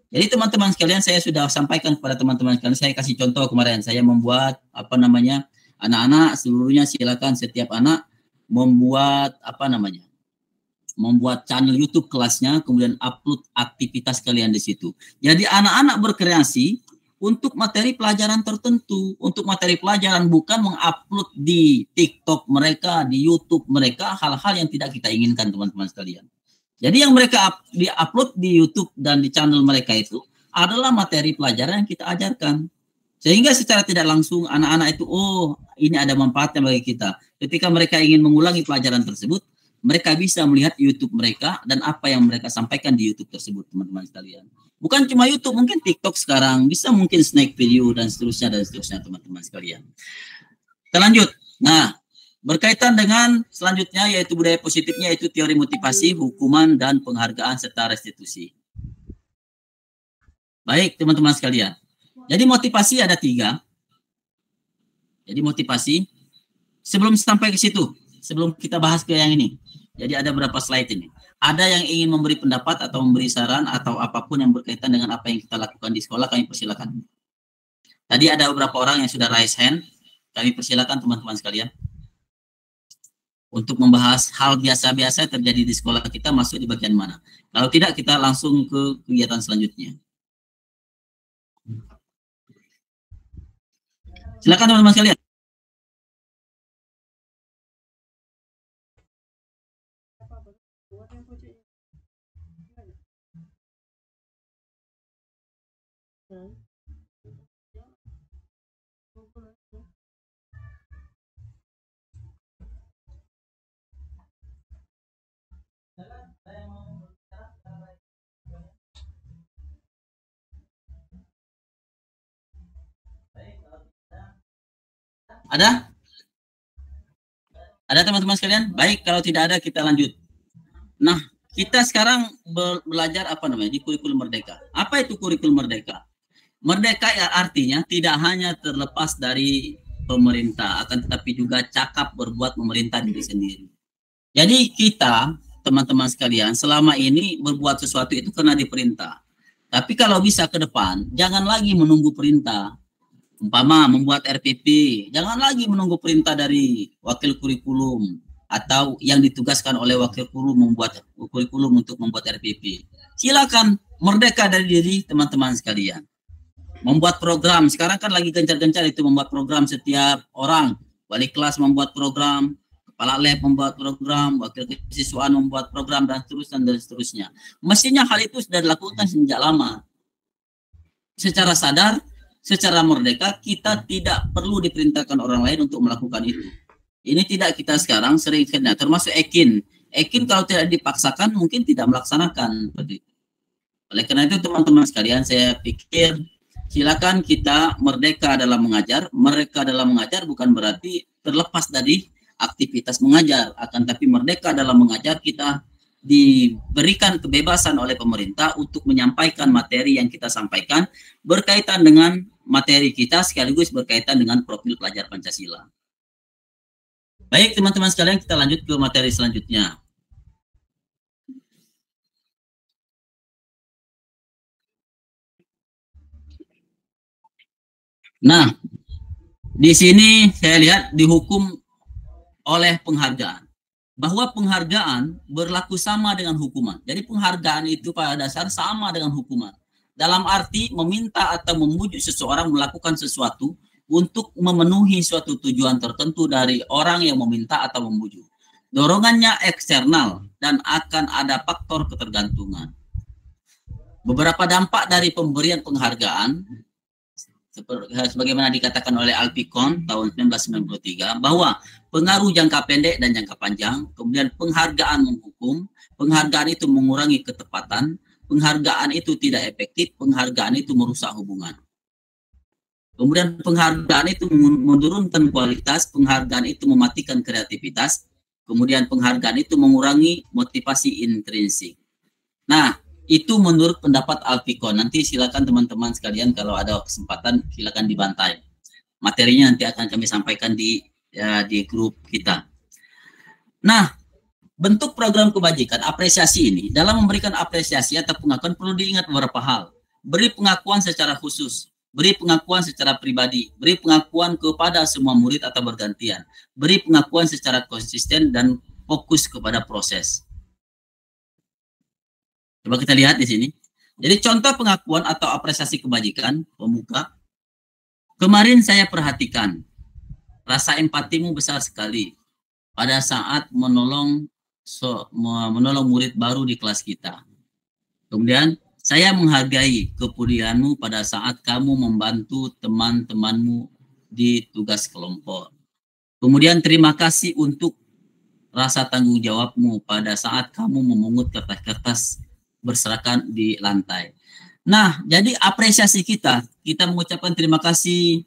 Jadi teman-teman sekalian, saya sudah sampaikan kepada teman-teman sekalian, saya kasih contoh kemarin, saya membuat apa namanya, anak-anak seluruhnya silakan setiap anak membuat apa namanya, membuat channel YouTube kelasnya, kemudian upload aktivitas kalian di situ. Jadi anak-anak berkreasi untuk materi pelajaran tertentu, untuk materi pelajaran, bukan mengupload di TikTok mereka, di YouTube mereka, hal-hal yang tidak kita inginkan teman-teman sekalian. Jadi yang mereka di-upload di YouTube dan di channel mereka itu adalah materi pelajaran yang kita ajarkan. Sehingga secara tidak langsung anak-anak itu, oh ini ada manfaatnya bagi kita. Ketika mereka ingin mengulangi pelajaran tersebut, mereka bisa melihat YouTube mereka dan apa yang mereka sampaikan di YouTube tersebut, teman-teman sekalian. Bukan cuma YouTube, mungkin TikTok sekarang, bisa mungkin snack video dan seterusnya, teman-teman sekalian. Kita lanjut. Nah, berkaitan dengan selanjutnya yaitu budaya positifnya, yaitu teori motivasi, hukuman, dan penghargaan serta restitusi. Baik, teman-teman sekalian. Jadi motivasi ada 3. Jadi motivasi, sebelum sampai ke situ, sebelum kita bahas ke yang ini. Jadi ada berapa slide ini. Ada yang ingin memberi pendapat atau memberi saran atau apapun yang berkaitan dengan apa yang kita lakukan di sekolah, kami persilakan. Tadi ada beberapa orang yang sudah raise hand, kami persilakan teman-teman sekalian. Untuk membahas hal biasa-biasa terjadi di sekolah kita, masuk di bagian mana. Kalau tidak, kita langsung ke kegiatan selanjutnya. Silakan teman-teman sekalian. Ada? Ada teman-teman sekalian? Baik, kalau tidak ada kita lanjut. Nah, kita sekarang belajar apa namanya di kurikulum merdeka. Apa itu kurikulum merdeka? Merdeka ya artinya tidak hanya terlepas dari pemerintah, akan tetapi juga cakap berbuat memerintah diri sendiri. Jadi kita, teman-teman sekalian, selama ini berbuat sesuatu itu karena diperintah. Tapi kalau bisa ke depan, jangan lagi menunggu perintah. Umpama membuat RPP, jangan lagi menunggu perintah dari wakil kurikulum atau yang ditugaskan oleh wakil kurikulum membuat kurikulum untuk membuat RPP. Silakan, merdeka dari diri teman-teman sekalian. Membuat program, sekarang kan lagi gencar-gencar itu membuat program setiap orang. Wali kelas membuat program, kepala lab membuat program, wakil kesiswaan membuat program, dan seterusnya. Mestinya hal itu sudah dilakukan sejak lama. Secara sadar, secara merdeka, kita tidak perlu diperintahkan orang lain untuk melakukan itu. Ini tidak kita sekarang sering kena, termasuk Ekin. Ekin kalau tidak dipaksakan mungkin tidak melaksanakan. Oleh karena itu teman-teman sekalian, saya pikir silakan kita merdeka dalam mengajar. Merdeka dalam mengajar bukan berarti terlepas dari aktivitas mengajar, akan tapi merdeka dalam mengajar kita diberikan kebebasan oleh pemerintah untuk menyampaikan materi yang kita sampaikan berkaitan dengan materi kita sekaligus berkaitan dengan profil pelajar Pancasila. Baik teman-teman sekalian, kita lanjut ke materi selanjutnya. Nah, di sini saya lihat dihukum oleh penghargaan. Bahwa penghargaan berlaku sama dengan hukuman. Jadi penghargaan itu pada dasar sama dengan hukuman. Dalam arti meminta atau membujuk seseorang melakukan sesuatu untuk memenuhi suatu tujuan tertentu dari orang yang meminta atau membujuk. Dorongannya eksternal dan akan ada faktor ketergantungan. Beberapa dampak dari pemberian penghargaan sebagaimana dikatakan oleh Alpicon tahun 1993 bahwa pengaruh jangka pendek dan jangka panjang, kemudian penghargaan menghukum, penghargaan itu mengurangi ketepatan, penghargaan itu tidak efektif, penghargaan itu merusak hubungan. Kemudian penghargaan itu menurunkan kualitas, penghargaan itu mematikan kreativitas, kemudian penghargaan itu mengurangi motivasi intrinsik. Nah, itu menurut pendapat Alpicon. Nanti silakan teman-teman sekalian kalau ada kesempatan silakan dibantai. Materinya nanti akan kami sampaikan di grup kita. Nah, bentuk program kebajikan apresiasi ini dalam memberikan apresiasi atau pengakuan perlu diingat beberapa hal. Beri pengakuan secara khusus, beri pengakuan secara pribadi, beri pengakuan kepada semua murid atau bergantian, beri pengakuan secara konsisten dan fokus kepada proses. Coba kita lihat di sini. Jadi contoh pengakuan atau apresiasi kebajikan pemuka. Kemarin saya perhatikan rasa empatimu besar sekali pada saat menolong murid baru di kelas kita. Kemudian saya menghargai kepedulianmu pada saat kamu membantu teman-temanmu di tugas kelompok. Kemudian terima kasih untuk rasa tanggung jawabmu pada saat kamu memungut kertas-kertas berserakan di lantai. Nah, jadi apresiasi kita mengucapkan terima kasih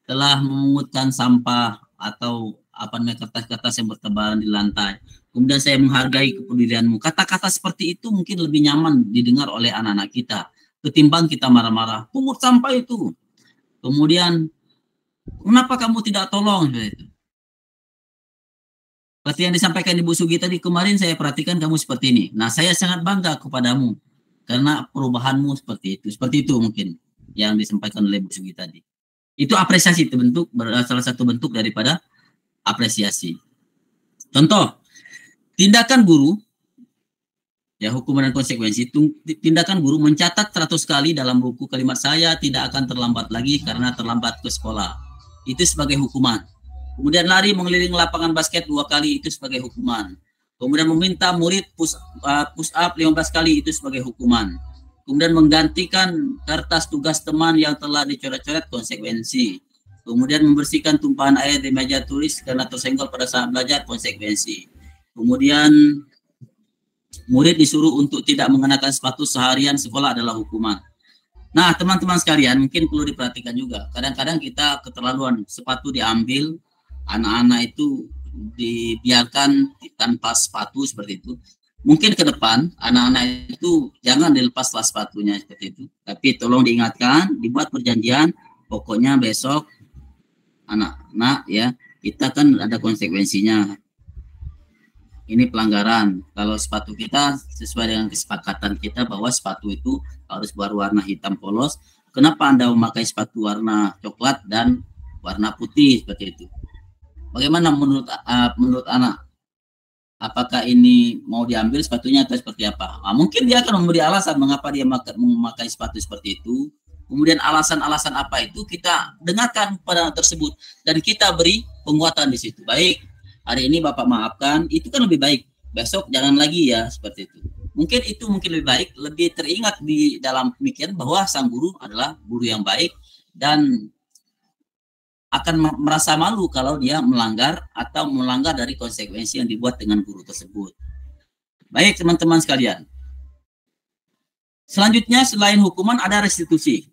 telah memungutkan sampah atau kertas-kertas yang bertebaran di lantai. Kemudian saya menghargai kepedulianmu. Kata-kata seperti itu mungkin lebih nyaman didengar oleh anak-anak kita ketimbang kita marah-marah. Pungut sampah itu. Kemudian, kenapa kamu tidak tolong? Seperti itu. Seperti yang disampaikan Ibu Sugi tadi, kemarin saya perhatikan kamu seperti ini. Nah, saya sangat bangga kepadamu karena perubahanmu seperti itu. Seperti itu mungkin yang disampaikan oleh Ibu Sugi tadi. Itu apresiasi, itu salah satu bentuk daripada apresiasi. Contoh, tindakan guru, ya hukuman dan konsekuensi, tindakan guru mencatat 100 kali dalam buku kalimat saya tidak akan terlambat lagi karena terlambat ke sekolah. Itu sebagai hukuman. Kemudian lari mengelilingi lapangan basket 2 kali, itu sebagai hukuman. Kemudian meminta murid push up 15 kali, itu sebagai hukuman. Kemudian menggantikan kertas tugas teman yang telah dicoret-coret, konsekuensi. Kemudian membersihkan tumpahan air di meja tulis karena tersenggol pada saat belajar, konsekuensi. Kemudian murid disuruh untuk tidak mengenakan sepatu seharian sekolah adalah hukuman. Nah, teman-teman sekalian, mungkin perlu diperhatikan juga. Kadang-kadang kita keterlaluan, sepatu diambil, anak-anak itu dibiarkan tanpa sepatu seperti itu. Mungkin ke depan anak-anak itu jangan dilepaslah sepatunya seperti itu. Tapi tolong diingatkan, dibuat perjanjian, pokoknya besok anak-anak ya, kita kan ada konsekuensinya. Ini pelanggaran. Kalau sepatu kita sesuai dengan kesepakatan kita bahwa sepatu itu harus berwarna hitam polos. Kenapa Anda memakai sepatu warna coklat dan warna putih seperti itu? Bagaimana menurut anak? Apakah ini mau diambil sepatunya atau seperti apa? Nah, mungkin dia akan memberi alasan mengapa dia memakai sepatu seperti itu. Kemudian alasan-alasan apa itu kita dengarkan pada anak tersebut dan kita beri penguatan di situ. Baik, hari ini Bapak maafkan, itu kan lebih baik. Besok jangan lagi ya seperti itu. Mungkin itu lebih baik, lebih teringat di dalam pemikiran bahwa sang guru adalah guru yang baik dan akan merasa malu kalau dia melanggar atau melanggar dari konsekuensi yang dibuat dengan guru tersebut. Baik teman-teman sekalian. Selanjutnya selain hukuman ada restitusi.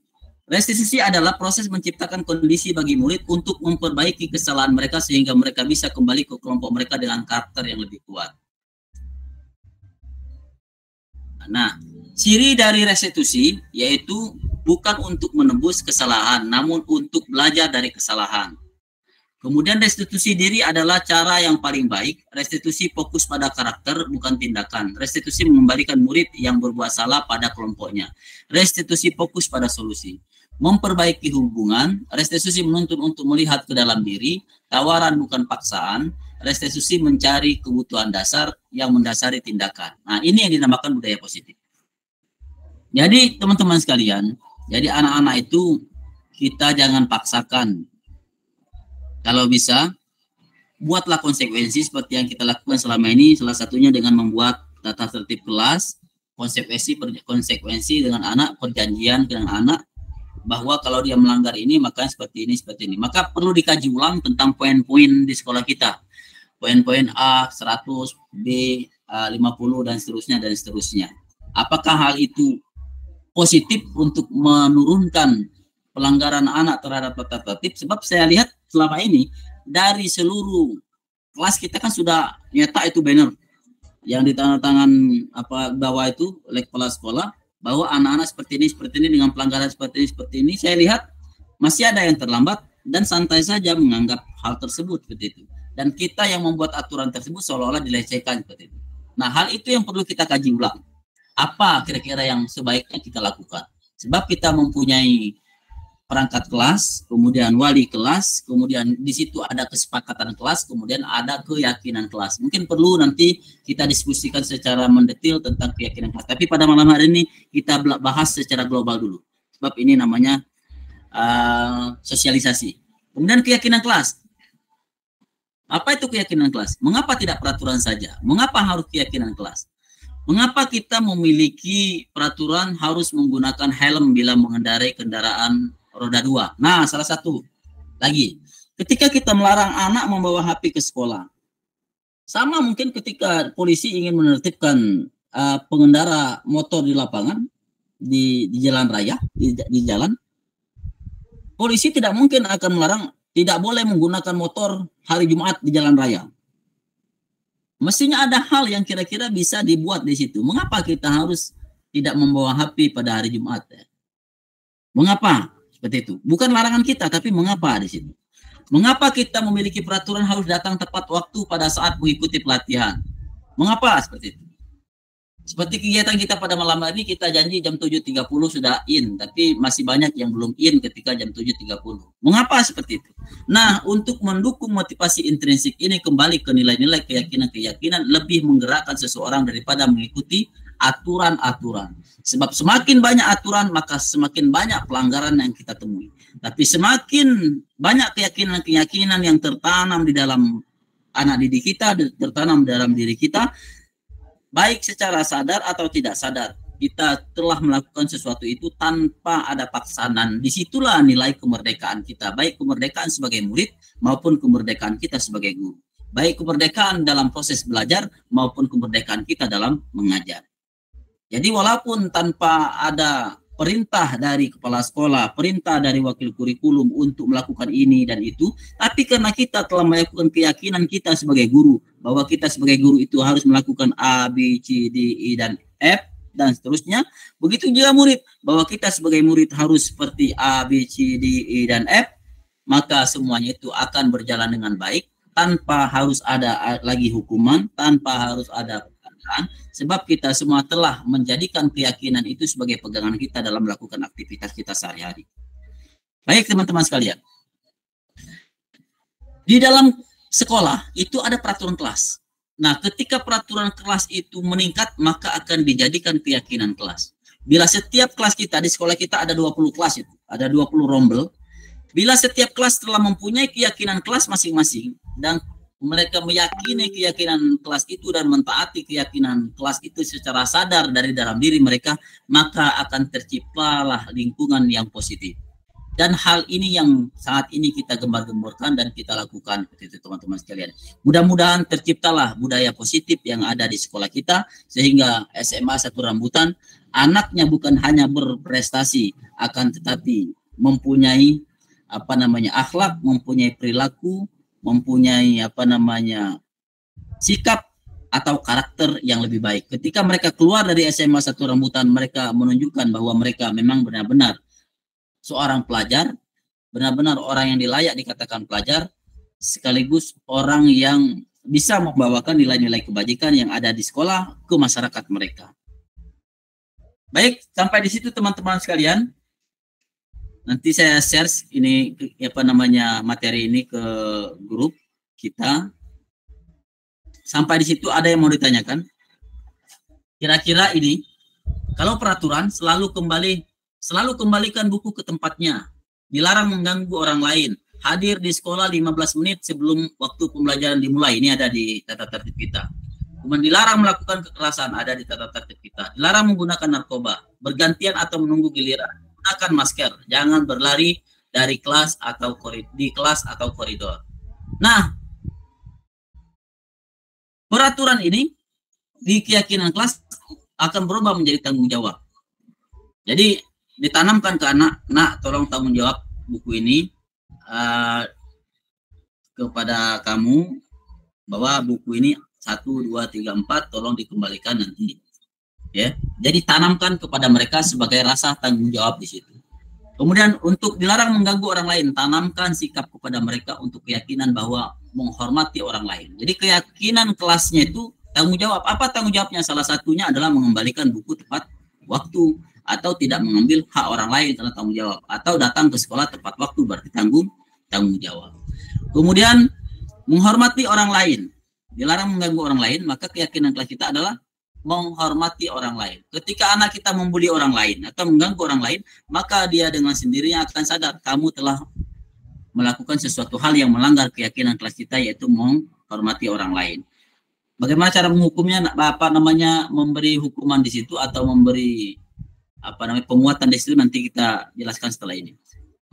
Restitusi adalah proses menciptakan kondisi bagi murid untuk memperbaiki kesalahan mereka sehingga mereka bisa kembali ke kelompok mereka dengan karakter yang lebih kuat. Nah, ciri dari restitusi yaitu bukan untuk menebus kesalahan, namun untuk belajar dari kesalahan. Kemudian restitusi diri adalah cara yang paling baik. Restitusi fokus pada karakter, bukan tindakan. Restitusi mengembalikan murid yang berbuat salah pada kelompoknya. Restitusi fokus pada solusi. memperbaiki hubungan, restitusi menuntut untuk melihat ke dalam diri, tawaran bukan paksaan, restitusi mencari kebutuhan dasar yang mendasari tindakan. Nah, ini yang dinamakan budaya positif. Jadi teman-teman sekalian, jadi anak-anak itu kita jangan paksakan. Kalau bisa, buatlah konsekuensi seperti yang kita lakukan selama ini, salah satunya dengan membuat tata tertib kelas, konsekuensi dengan anak, perjanjian dengan anak, bahwa kalau dia melanggar ini maka seperti ini. Maka perlu dikaji ulang tentang poin-poin di sekolah kita. Poin-poin A 100, B 50 dan seterusnya. Apakah hal itu positif untuk menurunkan pelanggaran anak terhadap tata tertib? Sebab saya lihat selama ini dari seluruh kelas kita kan sudah nyata itu banner yang ditandatangan bawah itu oleh kepala sekolah, bahwa anak-anak seperti ini dengan pelanggaran seperti ini, saya lihat masih ada yang terlambat dan santai saja menganggap hal tersebut seperti itu. Dan kita yang membuat aturan tersebut seolah-olah dilecehkan seperti itu. Nah, hal itu yang perlu kita kaji ulang. Apa kira-kira yang sebaiknya kita lakukan? Sebab kita mempunyai perangkat kelas, kemudian wali kelas, kemudian di situ ada kesepakatan kelas, kemudian ada keyakinan kelas. Mungkin perlu nanti kita diskusikan secara mendetil tentang keyakinan kelas. Tapi pada malam hari ini kita bahas secara global dulu. Sebab ini namanya sosialisasi. Kemudian keyakinan kelas. Apa itu keyakinan kelas? Mengapa tidak peraturan saja? Mengapa harus keyakinan kelas? Mengapa kita memiliki peraturan harus menggunakan helm bila mengendarai kendaraan roda 2? Nah, salah satu lagi, ketika kita melarang anak membawa HP ke sekolah, sama mungkin ketika polisi ingin menertibkan pengendara motor di lapangan, di jalan raya, di jalan, polisi tidak mungkin akan melarang tidak boleh menggunakan motor hari Jumat di jalan raya. Mestinya ada hal yang kira-kira bisa dibuat di situ. Mengapa kita harus tidak membawa HP pada hari Jumat? Mengapa? Seperti itu. Bukan larangan kita, tapi mengapa di situ? Mengapa kita memiliki peraturan harus datang tepat waktu pada saat mengikuti pelatihan? Mengapa seperti itu? Seperti kegiatan kita pada malam hari ini, kita janji jam 7.30 sudah in, tapi masih banyak yang belum in ketika jam 7.30. Mengapa seperti itu? Nah, untuk mendukung motivasi intrinsik ini kembali ke nilai-nilai keyakinan-keyakinan, lebih menggerakkan seseorang daripada mengikuti aturan-aturan. Sebab semakin banyak aturan, maka semakin banyak pelanggaran yang kita temui. Tapi semakin banyak keyakinan-keyakinan yang tertanam di dalam anak didik kita, tertanam dalam diri kita, baik secara sadar atau tidak sadar, kita telah melakukan sesuatu itu tanpa ada paksaan. Disitulah nilai kemerdekaan kita, baik kemerdekaan sebagai murid maupun kemerdekaan kita sebagai guru. Baik kemerdekaan dalam proses belajar maupun kemerdekaan kita dalam mengajar. Jadi walaupun tanpa ada perintah dari kepala sekolah, perintah dari wakil kurikulum untuk melakukan ini dan itu, tapi karena kita telah melakukan keyakinan kita sebagai guru, bahwa kita sebagai guru itu harus melakukan A, B, C, D, E, dan F, dan seterusnya. Begitu juga murid, bahwa kita sebagai murid harus seperti A, B, C, D, E, dan F, maka semuanya itu akan berjalan dengan baik, tanpa harus ada lagi hukuman, tanpa harus ada perkataan, sebab kita semua telah menjadikan keyakinan itu sebagai pegangan kita dalam melakukan aktivitas kita sehari-hari. Baik teman-teman sekalian, di dalam sekolah itu ada peraturan kelas. Nah, ketika peraturan kelas itu meningkat, maka akan dijadikan keyakinan kelas. Bila setiap kelas kita, di sekolah kita ada 20 kelas itu, ada 20 rombel. Bila setiap kelas telah mempunyai keyakinan kelas masing-masing, dan mereka meyakini keyakinan kelas itu dan mentaati keyakinan kelas itu secara sadar dari dalam diri mereka, maka akan terciptalah lingkungan yang positif. Dan hal ini yang saat ini kita gembar-gemborkan dan kita lakukan, teman-teman sekalian. Mudah-mudahan terciptalah budaya positif yang ada di sekolah kita, sehingga SMA 1 Rambutan anaknya bukan hanya berprestasi, akan tetapi mempunyai akhlak, mempunyai perilaku, mempunyai sikap atau karakter yang lebih baik. Ketika mereka keluar dari SMA 1 Rambutan, mereka menunjukkan bahwa mereka memang benar-benar seorang pelajar, benar-benar orang yang layak dikatakan pelajar, sekaligus orang yang bisa membawakan nilai-nilai kebajikan yang ada di sekolah ke masyarakat mereka. Baik, sampai di situ teman-teman sekalian. nanti saya share ini apa namanya materi ini ke grup kita. Sampai di situ ada yang mau ditanyakan? Kira-kira ini, kalau peraturan selalu kembalikan buku ke tempatnya. Dilarang mengganggu orang lain. Hadir di sekolah 15 menit sebelum waktu pembelajaran dimulai. Ini ada di tata tertib kita. Kemudian dilarang melakukan kekerasan, ada di tata tertib kita. Dilarang menggunakan narkoba, bergantian atau menunggu giliran. Gunakan masker, jangan berlari dari kelas atau di kelas atau koridor. Nah, peraturan ini di keyakinan kelas akan berubah menjadi tanggung jawab. Jadi ditanamkan ke anak, nak tolong tanggung jawab buku ini kepada kamu, bahwa buku ini 1, 2, 3, 4 tolong dikembalikan nanti. Ya, jadi tanamkan kepada mereka sebagai rasa tanggung jawab di situ. Kemudian untuk dilarang mengganggu orang lain, tanamkan sikap kepada mereka untuk keyakinan bahwa menghormati orang lain. Jadi keyakinan kelasnya itu tanggung jawab. Apa tanggung jawabnya? Salah satunya adalah mengembalikan buku tepat waktu, atau tidak mengambil hak orang lain karena tanggung jawab, atau datang ke sekolah tepat waktu, berarti tanggung jawab. Kemudian menghormati orang lain, dilarang mengganggu orang lain, maka keyakinan kelas kita adalah menghormati orang lain. Ketika anak kita membuli orang lain atau mengganggu orang lain, maka dia dengan sendirinya akan sadar kamu telah melakukan sesuatu hal yang melanggar keyakinan kelas kita, yaitu menghormati orang lain. Bagaimana cara menghukumnya? Apa namanya, memberi hukuman di situ atau memberi penguatan di situ, nanti kita jelaskan setelah ini.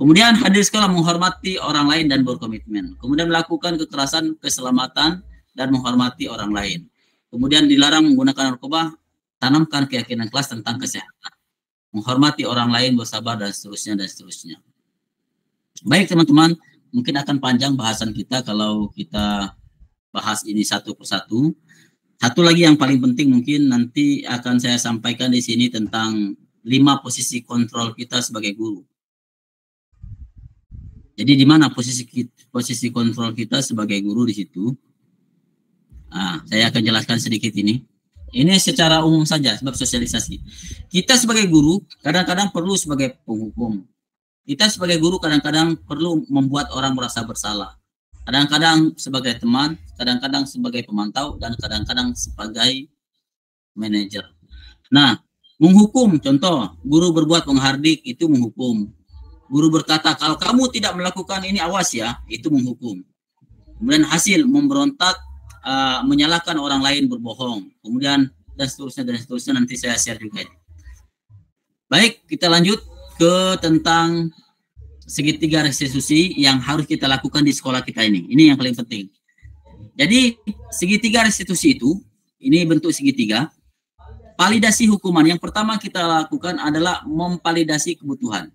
Kemudian hadir sekolah menghormati orang lain dan berkomitmen. Kemudian melakukan kekerasan, keselamatan, dan menghormati orang lain. Kemudian dilarang menggunakan narkoba, tanamkan keyakinan kelas tentang kesehatan, menghormati orang lain, bersabar, dan seterusnya, dan seterusnya. Baik teman-teman, mungkin akan panjang bahasan kita kalau kita bahas ini satu persatu. Satu lagi yang paling penting mungkin nanti akan saya sampaikan di sini tentang 5 posisi kontrol kita sebagai guru. Jadi di mana posisi kontrol kita sebagai guru di situ? Nah, saya akan jelaskan sedikit ini. Ini secara umum saja sebab sosialisasi. Kita sebagai guru kadang-kadang perlu sebagai penghukum. Kita sebagai guru kadang-kadang perlu membuat orang merasa bersalah. Kadang-kadang sebagai teman, kadang-kadang sebagai pemantau, dan kadang-kadang sebagai manajer. Nah, menghukum, contoh, guru berbuat menghardik, itu menghukum. Guru berkata, kalau kamu tidak melakukan ini, awas ya, itu menghukum. Kemudian hasil, memberontak, menyalahkan orang lain, berbohong. Kemudian, dan seterusnya, nanti saya share juga. Baik, kita lanjut ke tentang segitiga restitusi yang harus kita lakukan di sekolah kita ini. Ini yang paling penting. Jadi segitiga restitusi itu, ini bentuk segitiga. Validasi hukuman yang pertama kita lakukan adalah memvalidasi kebutuhan.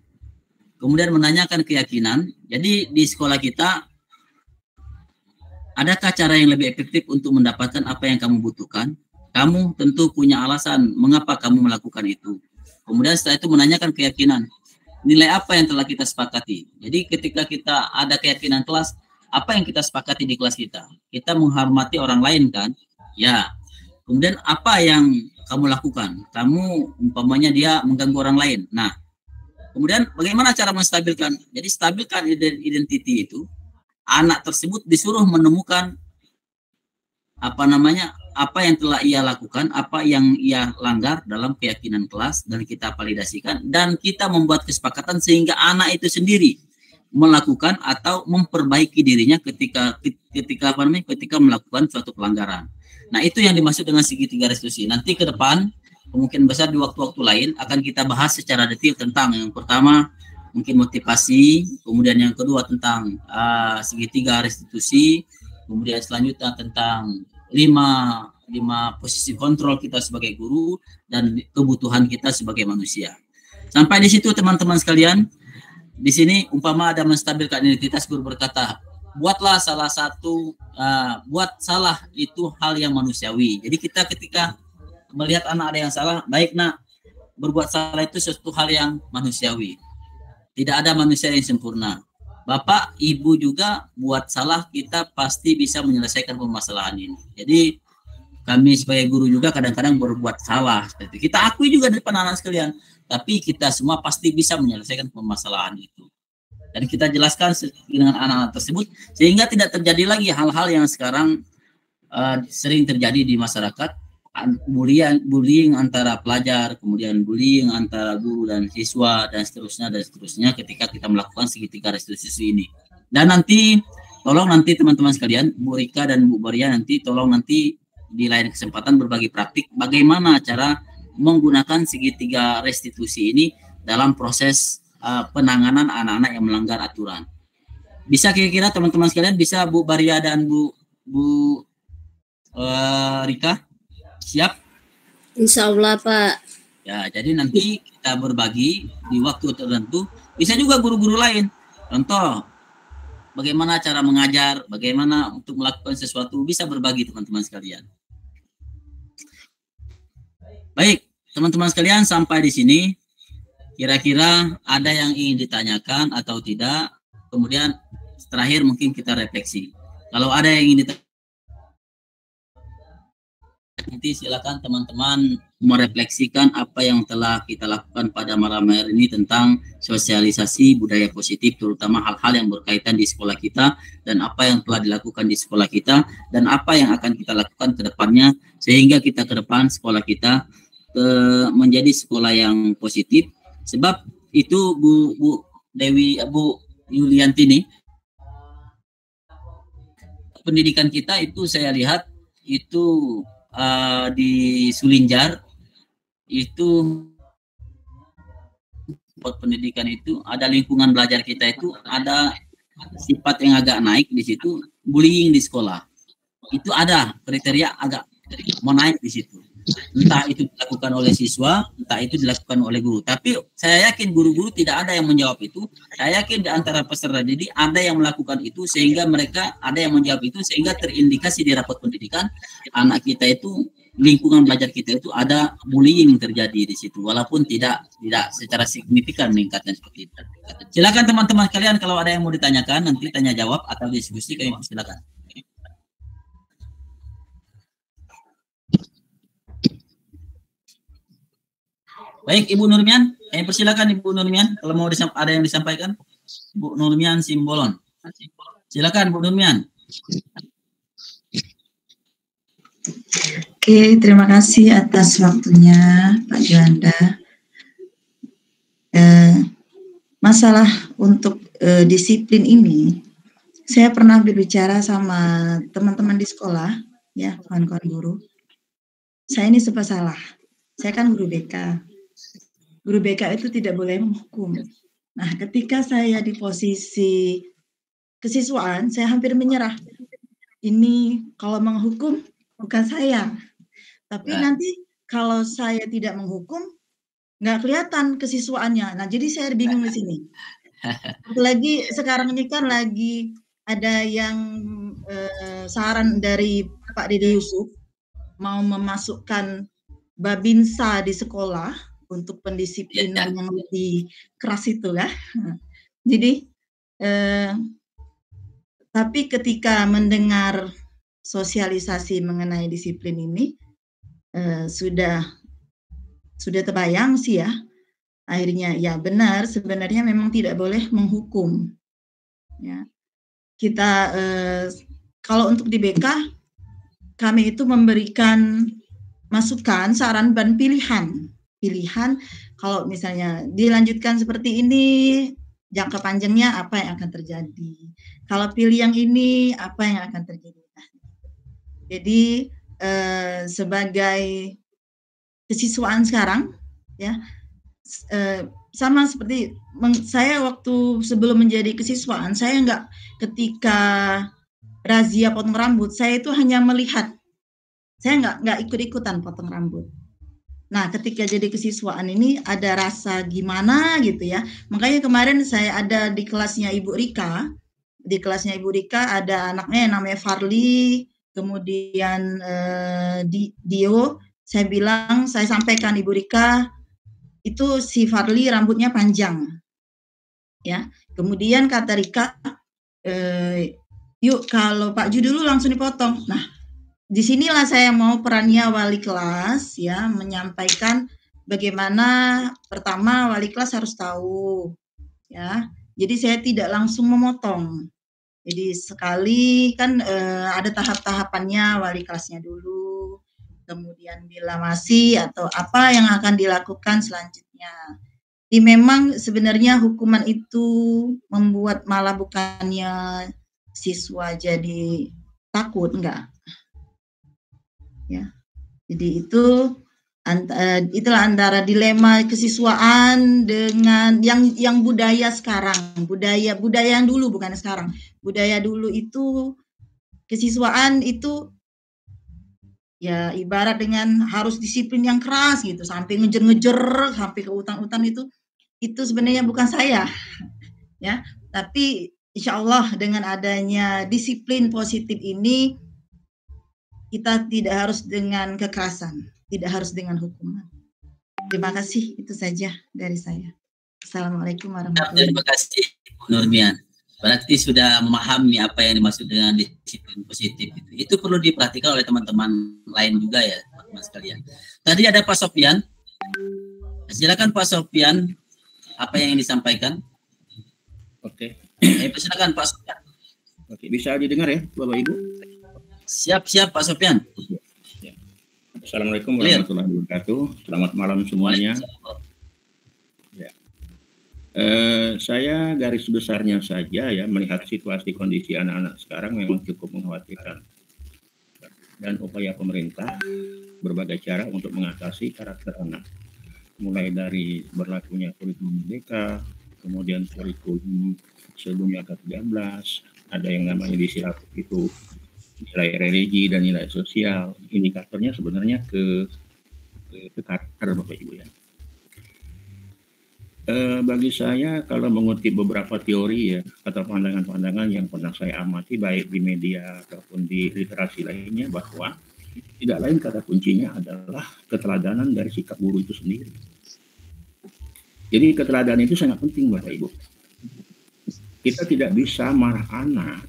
Kemudian menanyakan keyakinan. Jadi di sekolah kita, adakah cara yang lebih efektif untuk mendapatkan apa yang kamu butuhkan? Kamu tentu punya alasan mengapa kamu melakukan itu. Kemudian setelah itu menanyakan keyakinan. Nilai apa yang telah kita sepakati. Jadi ketika kita ada keyakinan kelas, apa yang kita sepakati di kelas kita? Kita menghormati orang lain kan? Ya. Kemudian apa yang kamu lakukan? Kamu umpamanya dia mengganggu orang lain. Nah, kemudian bagaimana cara menstabilkan? Jadi stabilkan identiti itu. Anak tersebut disuruh menemukan apa yang telah ia lakukan, apa yang ia langgar dalam keyakinan kelas, dan kita validasikan, dan kita membuat kesepakatan sehingga anak itu sendiri melakukan atau memperbaiki dirinya ketika melakukan suatu pelanggaran. Nah, itu yang dimaksud dengan segitiga restitusi. Nanti ke depan kemungkinan besar di waktu-waktu lain akan kita bahas secara detail tentang yang pertama mungkin motivasi, kemudian yang kedua tentang segitiga restitusi, kemudian selanjutnya tentang 5 posisi kontrol kita sebagai guru dan kebutuhan kita sebagai manusia. Sampai di situ teman-teman sekalian. Di sini umpama ada menstabilkan identitas, guru berkata, buatlah salah satu buat salah itu hal yang manusiawi. Jadi kita ketika melihat anak ada yang salah, baik nak, berbuat salah itu sesuatu hal yang manusiawi. Tidak ada manusia yang sempurna. Bapak, ibu juga buat salah, kita pasti bisa menyelesaikan permasalahan ini. Jadi kami sebagai guru juga kadang-kadang berbuat salah. Kita akui juga di depan anak sekalian, tapi kita semua pasti bisa menyelesaikan permasalahan itu. Dan kita jelaskan dengan anak-anak tersebut sehingga tidak terjadi lagi hal-hal yang sekarang sering terjadi di masyarakat, bullying antara pelajar, kemudian bullying antara guru dan siswa, dan seterusnya ketika kita melakukan segitiga restitusi ini. Dan nanti tolong nanti teman-teman sekalian, Bu Rika dan Bu Maria nanti tolong nanti di lain kesempatan berbagi praktik bagaimana cara menggunakan segitiga restitusi ini dalam proses penanganan anak-anak yang melanggar aturan. Bisa kira-kira teman-teman sekalian, bisa Bu Maria dan Bu Rika? Siap? Insya Allah, Pak. Ya, jadi nanti kita berbagi di waktu tertentu. Bisa juga guru-guru lain. Contoh, bagaimana cara mengajar, bagaimana untuk melakukan sesuatu, bisa berbagi teman-teman sekalian. Baik, teman-teman sekalian, sampai di sini. Kira-kira ada yang ingin ditanyakan atau tidak? Kemudian terakhir mungkin kita refleksi. Kalau ada yang ingin ditanyakan, nanti silakan teman-teman merefleksikan apa yang telah kita lakukan pada malam hari ini tentang sosialisasi budaya positif, terutama hal-hal yang berkaitan di sekolah kita, dan apa yang telah dilakukan di sekolah kita, dan apa yang akan kita lakukan ke depannya, sehingga kita ke depan sekolah kita menjadi sekolah yang positif. Sebab itu Bu Yuliantini, pendidikan kita itu saya lihat itu di Sulinjar itu pendidikan itu ada lingkungan belajar kita itu ada sifat yang agak naik di situ, bullying di sekolah itu ada kriteria agak mau naik di situ, entah itu dilakukan oleh siswa, entah itu dilakukan oleh guru. Tapi saya yakin guru-guru tidak ada yang menjawab itu. Saya yakin di antara peserta jadi ada yang melakukan itu, sehingga mereka ada yang menjawab itu, sehingga terindikasi di rapot pendidikan anak kita itu, lingkungan belajar kita itu ada bullying terjadi di situ, walaupun tidak secara signifikan meningkatnya seperti itu. Silakan teman-teman kalian, kalau ada yang mau ditanyakan nanti tanya jawab atau diskusi, kami silakan. Baik, Ibu Nurmian, persilakan Ibu Nurmian, kalau mau ada yang disampaikan, Bu Nurmian Simbolon. Silakan Bu Nurmian. Oke, terima kasih atas waktunya Pak Juanda. Masalah untuk disiplin ini, saya pernah berbicara sama teman-teman di sekolah, ya, kawan-kawan guru. Saya ini serba salah. Saya kan guru BK. Guru BK itu tidak boleh menghukum. Nah, ketika saya di posisi kesiswaan, saya hampir menyerah. Ini kalau menghukum bukan saya. Tapi nanti kalau saya tidak menghukum, nggak kelihatan kesiswaannya. Nah, jadi saya bingung di sini. Apalagi sekarang ini kan lagi ada yang saran dari Pak Dede Yusuf mau memasukkan Babinsa di sekolah untuk pendisiplinan yang lebih keras itu ya. Jadi tapi ketika mendengar sosialisasi mengenai disiplin ini sudah terbayang sih ya. Akhirnya ya benar, sebenarnya memang tidak boleh menghukum. Ya. Kita kalau untuk di BK kami itu memberikan masukan, saran dan pilihan kalau misalnya dilanjutkan seperti ini, jangka panjangnya apa yang akan terjadi. Kalau pilih yang ini, apa yang akan terjadi. Jadi sebagai kesiswaan sekarang, ya sama seperti saya waktu sebelum menjadi kesiswaan, saya enggak ketika razia potong rambut, saya itu hanya melihat, saya enggak ikut-ikutan potong rambut. Nah, ketika jadi kesiswaan ini ada rasa gimana gitu ya. Makanya kemarin saya ada di kelasnya Ibu Rika. Di kelasnya Ibu Rika ada anaknya yang namanya Farli, kemudian Dio. Saya bilang, saya sampaikan Ibu Rika, itu si Farli rambutnya panjang. Ya. Kemudian kata Rika, yuk kalau Pak Ju dulu langsung dipotong. Nah, disinilah saya mau perannya wali kelas ya, menyampaikan bagaimana pertama wali kelas harus tahu ya. Jadi saya tidak langsung memotong. Jadi sekali kan ada tahap-tahapannya, wali kelasnya dulu, kemudian bila masih atau apa yang akan dilakukan selanjutnya. Jadi memang sebenarnya hukuman itu membuat malah bukannya siswa jadi takut, enggak. Ya. Jadi itulah antara dilema kesiswaan dengan yang budaya sekarang, budaya yang dulu bukan sekarang. Budaya dulu itu kesiswaan itu ya ibarat dengan harus disiplin yang keras gitu, sampai ngejer-ngejer, sampai ke utang-utang itu sebenarnya bukan saya. Ya, tapi insya Allah dengan adanya disiplin positif ini kita tidak harus dengan kekerasan, tidak harus dengan hukuman. Terima kasih, itu saja dari saya. Assalamualaikum warahmatullahi wabarakatuh. Terima kasih, Bu Nurmian. Berarti sudah memahami apa yang dimaksud dengan disiplin positif itu. Itu perlu diperhatikan oleh teman-teman lain juga ya, teman-teman sekalian. Tadi ada Pak Sofyan. Silakan Pak Sofyan, apa yang ingin disampaikan? Oke. Silakan Pak Sofyan. Oke, bisa didengar ya, Bapak Ibu? Siap Pak Sofyan. Ya. Assalamualaikum warahmatullahi wabarakatuh. Selamat malam semuanya. Ya. Saya garis besarnya saja ya melihat situasi kondisi anak-anak sekarang memang cukup mengkhawatirkan. Dan upaya pemerintah berbagai cara untuk mengatasi karakter anak. Mulai dari berlakunya kurikulum merdeka, kemudian kurikulum sebelumnya ke-13, ada yang namanya di Silap itu nilai religi dan nilai sosial. Indikatornya sebenarnya ke karakter Bapak Ibu ya. Bagi saya kalau mengutip beberapa teori ya atau pandangan-pandangan yang pernah saya amati baik di media ataupun di literasi lainnya, bahwa tidak lain kata kuncinya adalah keteladanan dari sikap guru itu sendiri. Jadi keteladanan itu sangat penting Bapak Ibu. Kita tidak bisa marah anak.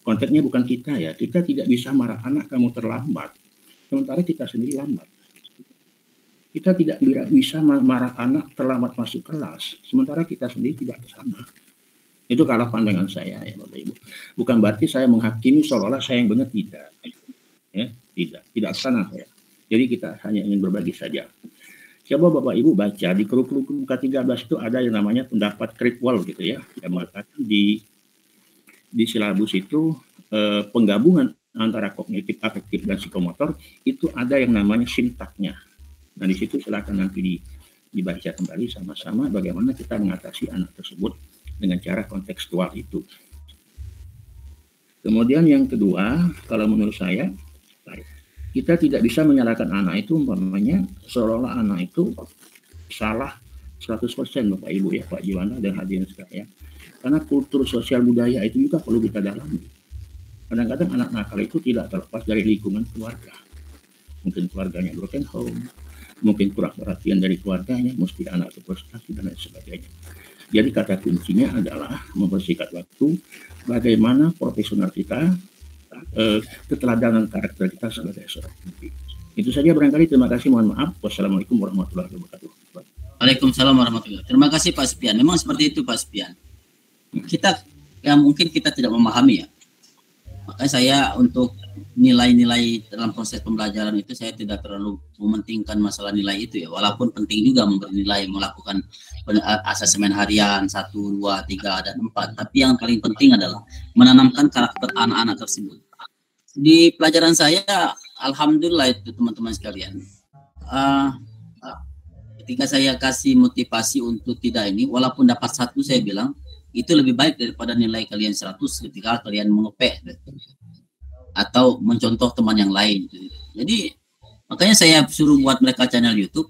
Konteksnya bukan kita ya. Kita tidak bisa marah anak kamu terlambat. Sementara kita sendiri lambat. Kita tidak bisa marah anak terlambat masuk kelas. Sementara kita sendiri tidak kesana. Itu kalau pandangan saya ya Bapak Ibu. Bukan berarti saya menghakimi seolah-olah saya yang benar, tidak. Ya, tidak kesana saya. Jadi kita hanya ingin berbagi saja. Coba Bapak Ibu baca di kurikulum ke-13 itu ada yang namanya pendapat Critwell gitu ya. Yang mengatakan di silabus itu penggabungan antara kognitif, afektif, dan psikomotor itu ada yang namanya sintaknya. Nah di situ silakan nanti dibaca kembali sama-sama bagaimana kita mengatasi anak tersebut dengan cara kontekstual itu. Kemudian yang kedua, kalau menurut saya, kita tidak bisa menyalahkan anak itu umpamanya seolah-olah anak itu salah 100% Bapak Ibu ya, Pak Jiwana dan hadirin sekalian. Karena kultur sosial budaya itu juga perlu kita dalami. Kadang-kadang anak nakal itu tidak terlepas dari lingkungan keluarga. Mungkin keluarganya broken home, mungkin kurang perhatian dari keluarganya, mesti anak itu frustasi dan lain sebagainya. Jadi kata kuncinya adalah mempersingkat waktu, bagaimana profesional kita, keteladanan karakter kita sebagai seorang pendidik. Itu saja barangkali, terima kasih, mohon maaf. Wassalamualaikum warahmatullahi wabarakatuh. Waalaikumsalam warahmatullahi wabarakatuh. Terima kasih Pak Spian. Memang seperti itu Pak Spian. Kita mungkin kita tidak memahami ya. Makanya saya untuk nilai-nilai dalam proses pembelajaran itu saya tidak terlalu mementingkan masalah nilai itu ya. Walaupun penting juga memberi nilai, melakukan asesmen harian 1, 2, 3, dan 4. Tapi yang paling penting adalah menanamkan karakter anak-anak tersebut. Di pelajaran saya, alhamdulillah itu teman-teman sekalian. Ketika saya kasih motivasi untuk tidak ini, walaupun dapat 1 saya bilang, itu lebih baik daripada nilai kalian 100 ketika kalian mengepek atau mencontoh teman yang lain. Jadi makanya saya suruh buat mereka channel YouTube.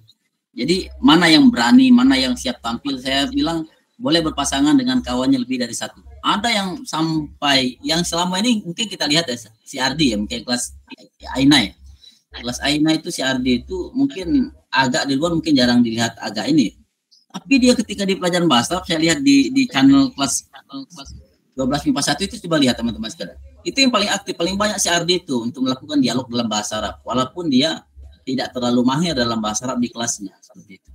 Jadi mana yang berani, mana yang siap tampil, saya bilang boleh berpasangan dengan kawannya lebih dari 1. Ada yang sampai, yang selama ini mungkin kita lihat ya, si Ardi ya, mungkin kelas Aina ya. Kelas Aina itu si Ardi itu mungkin agak di luar, mungkin jarang dilihat agak ini. Tapi dia ketika di pelajaran bahasa, saya lihat di channel kelas 12 MIPA 1 itu, coba lihat teman-teman sekalian. Itu yang paling aktif, paling banyak si Ardi itu untuk melakukan dialog dalam bahasa Arab, walaupun dia tidak terlalu mahir dalam bahasa Arab di kelasnya, seperti itu.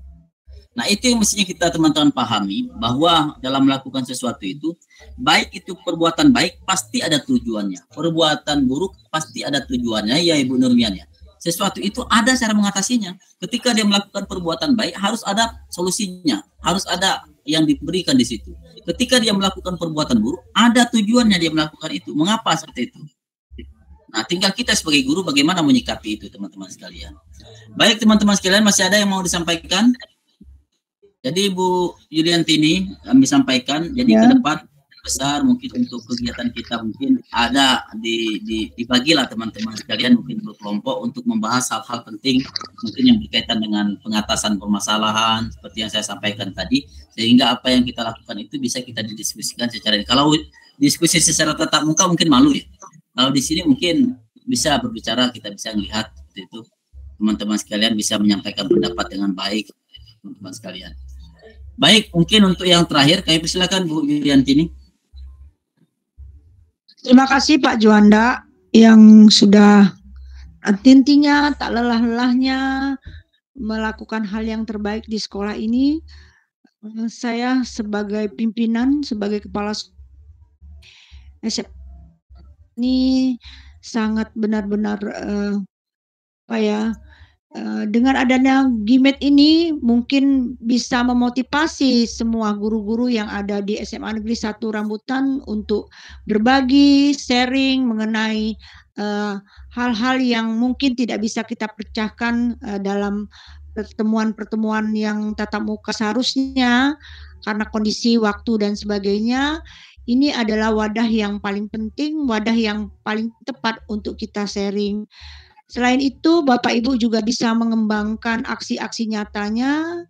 Nah, itu yang mestinya kita teman-teman pahami, bahwa dalam melakukan sesuatu itu, baik itu perbuatan baik pasti ada tujuannya, perbuatan buruk pasti ada tujuannya, ya Ibu Nurmian ya. Sesuatu itu ada cara mengatasinya. Ketika dia melakukan perbuatan baik, harus ada solusinya, harus ada yang diberikan di situ. Ketika dia melakukan perbuatan buruk, ada tujuannya dia melakukan itu. Mengapa seperti itu? Nah, tinggal kita sebagai guru bagaimana menyikapi itu, teman-teman sekalian. Baik, teman-teman sekalian, masih ada yang mau disampaikan? Jadi Bu Yuliantini kami sampaikan, jadi ke depan besar mungkin untuk kegiatan kita mungkin ada dibagilah teman-teman sekalian mungkin berkelompok untuk membahas hal-hal penting mungkin yang berkaitan dengan pengatasan permasalahan seperti yang saya sampaikan tadi, sehingga apa yang kita lakukan itu bisa kita didiskusikan secara ini. Kalau diskusi secara tatap muka mungkin malu ya, kalau di sini mungkin bisa berbicara, kita bisa melihat itu, teman-teman sekalian bisa menyampaikan pendapat dengan baik, teman-teman sekalian. Baik, mungkin untuk yang terakhir kami persilakan Bu Yuliantini. Terima kasih Pak Juanda yang sudah intinya tak lelah-lelahnya melakukan hal yang terbaik di sekolah ini. Saya sebagai pimpinan, sebagai kepala SMA ini sangat benar-benar dengan adanya GIMET ini mungkin bisa memotivasi semua guru-guru yang ada di SMA Negeri 1 Rambutan untuk berbagi, sharing mengenai hal-hal yang mungkin tidak bisa kita pecahkan dalam pertemuan-pertemuan yang tatap muka seharusnya karena kondisi waktu dan sebagainya. Ini adalah wadah yang paling penting, wadah yang paling tepat untuk kita sharing. Selain itu, Bapak Ibu juga bisa mengembangkan aksi-aksi nyatanya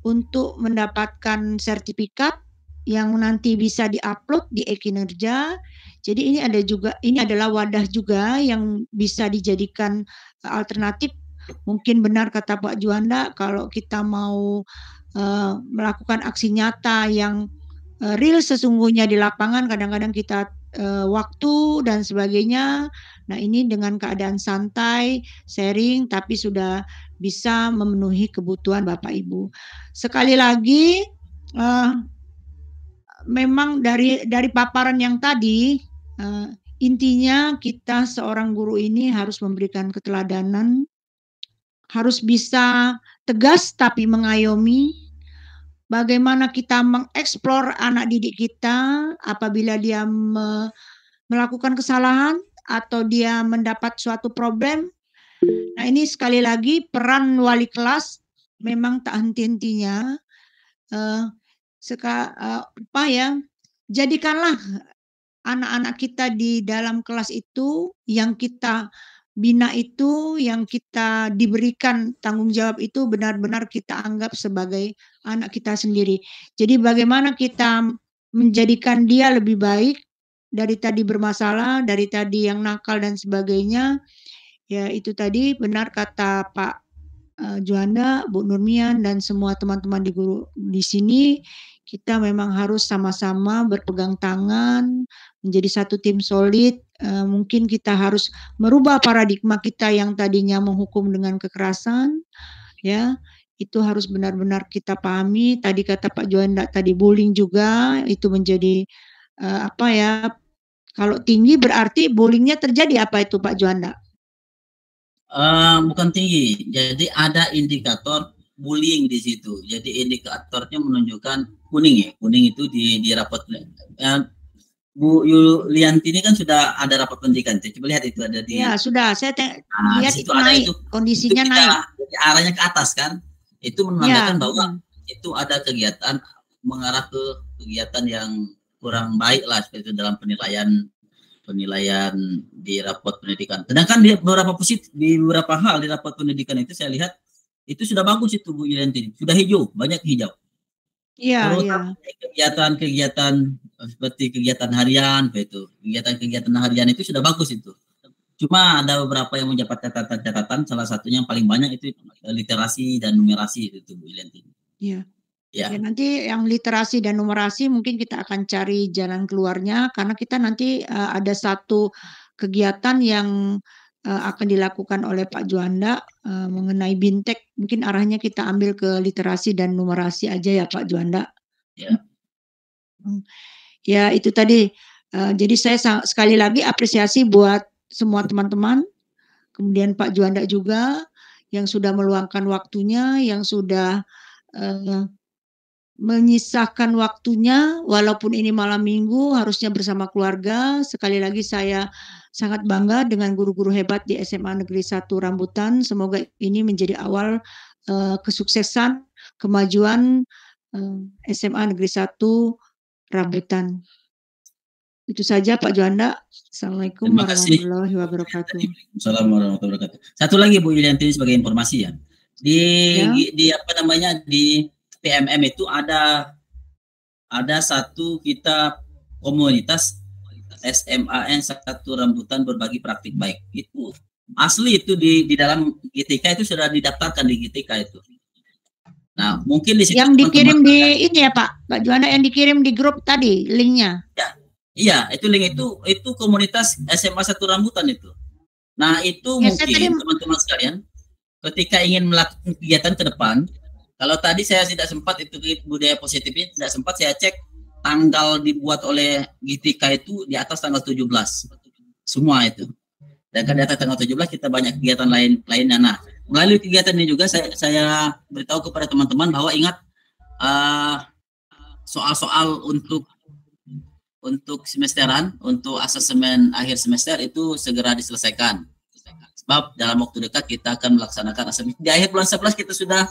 untuk mendapatkan sertifikat yang nanti bisa diupload di e-kinerja. Jadi ini adalah wadah juga yang bisa dijadikan alternatif. Mungkin benar kata Pak Juanda, kalau kita mau melakukan aksi nyata yang real sesungguhnya di lapangan, kadang-kadang kita waktu dan sebagainya. Nah, ini dengan keadaan santai, sharing, tapi sudah bisa memenuhi kebutuhan Bapak Ibu. Sekali lagi, memang dari paparan yang tadi, intinya kita seorang guru ini harus memberikan keteladanan, harus bisa tegas tapi mengayomi. Bagaimana kita mengeksplor anak didik kita apabila dia melakukan kesalahan atau dia mendapat suatu problem. Nah, ini sekali lagi peran wali kelas memang tak henti-hentinya. Jadikanlah anak-anak kita di dalam kelas itu, yang kita bina itu, yang kita diberikan tanggung jawab itu benar-benar kita anggap sebagai anak kita sendiri. Jadi bagaimana kita menjadikan dia lebih baik dari tadi bermasalah, dari tadi yang nakal dan sebagainya. Ya, itu tadi benar kata Pak Juanda, Bu Nurmian dan semua teman-teman di guru di sini, kita memang harus sama-sama berpegang tangan menjadi satu tim solid. Mungkin kita harus merubah paradigma kita yang tadinya menghukum dengan kekerasan, ya. Itu harus benar-benar kita pahami. Tadi kata Pak Juanda tadi bullying juga itu menjadi kalau tinggi berarti bullyingnya terjadi apa itu Pak Juanda? Bukan tinggi, jadi ada indikator bullying di situ. Jadi indikatornya menunjukkan kuning ya, kuning itu di rapot. Bu Yulianti ini kan sudah ada rapat pendidikan, coba lihat itu ada di. Ya sudah, saya lihat itu naik, kondisinya itu naik. Arahnya ke atas kan, itu menandakan bahwa itu ada kegiatan mengarah ke kegiatan yang kurang baik lah seperti itu dalam penilaian di rapot pendidikan. Sedangkan di beberapa hal di rapot pendidikan itu saya lihat itu sudah bagus itu Bu Yulianti, sudah hijau, banyak hijau. Iya. Kegiatan seperti kegiatan harian, itu kegiatan harian itu sudah bagus itu. Cuma ada beberapa yang mendapat catatan, salah satunya yang paling banyak itu literasi dan numerasi itu Bu Yulianti. Iya. Ya, nanti yang literasi dan numerasi mungkin kita akan cari jalan keluarnya karena kita nanti ada satu kegiatan yang akan dilakukan oleh Pak Juanda mengenai BIMTEK. Mungkin arahnya kita ambil ke literasi dan numerasi aja ya Pak Juanda. Ya. Ya itu tadi. Jadi saya sekali lagi apresiasi buat semua teman-teman. Kemudian Pak Juanda juga yang sudah meluangkan waktunya, yang sudah menyisahkan waktunya walaupun ini malam minggu harusnya bersama keluarga. Sekali lagi saya sangat bangga dengan guru-guru hebat di SMA Negeri 1 Rambutan. Semoga ini menjadi awal kesuksesan, kemajuan SMA Negeri 1 Rambutan. Itu saja Pak Juanda. Assalamualaikum warahmatullahi wabarakatuh. Assalamualaikum warahmatullahi wabarakatuh. Satu lagi Bu Yulianti sebagai informasi ya. Di apa namanya di PMM itu ada satu kita komunitas SMAN 1 Rambutan berbagi praktik baik. Itu asli itu di dalam GTK itu sudah didaftarkan di GTK itu. Nah, mungkin di situ yang dikirim di ini ya Pak Juanda, yang dikirim di grup tadi linknya. Ya. Iya, itu link itu komunitas SMA 1 Rambutan itu. Nah, itu ya, mungkin teman-teman sekalian ketika ingin melakukan kegiatan ke depan, kalau tadi saya tidak sempat itu budaya positif ini tidak sempat saya cek tanggal dibuat oleh GTK itu di atas tanggal 17. Semua itu. Dan kan di atas tanggal 17 kita banyak kegiatan lainnya. Nah, melalui kegiatan ini juga saya beritahu kepada teman-teman bahwa ingat soal-soal untuk semesteran, untuk asesmen akhir semester itu segera diselesaikan. Sebab dalam waktu dekat kita akan melaksanakan asesmen. Di akhir bulan 11 kita sudah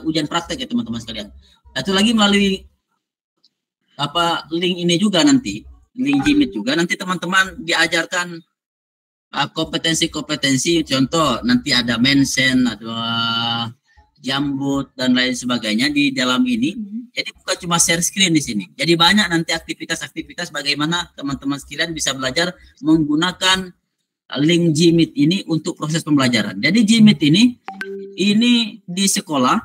ujian praktek ya teman-teman sekalian. Satu lagi melalui link ini juga nanti, link Jimit juga nanti teman-teman diajarkan kompetensi-kompetensi, contoh nanti ada mensen, ada jambut dan lain sebagainya di dalam ini. Jadi bukan cuma share screen di sini. Jadi banyak nanti aktivitas-aktivitas bagaimana teman-teman sekalian bisa belajar menggunakan link Jimit ini untuk proses pembelajaran. Jadi Jimit ini di sekolah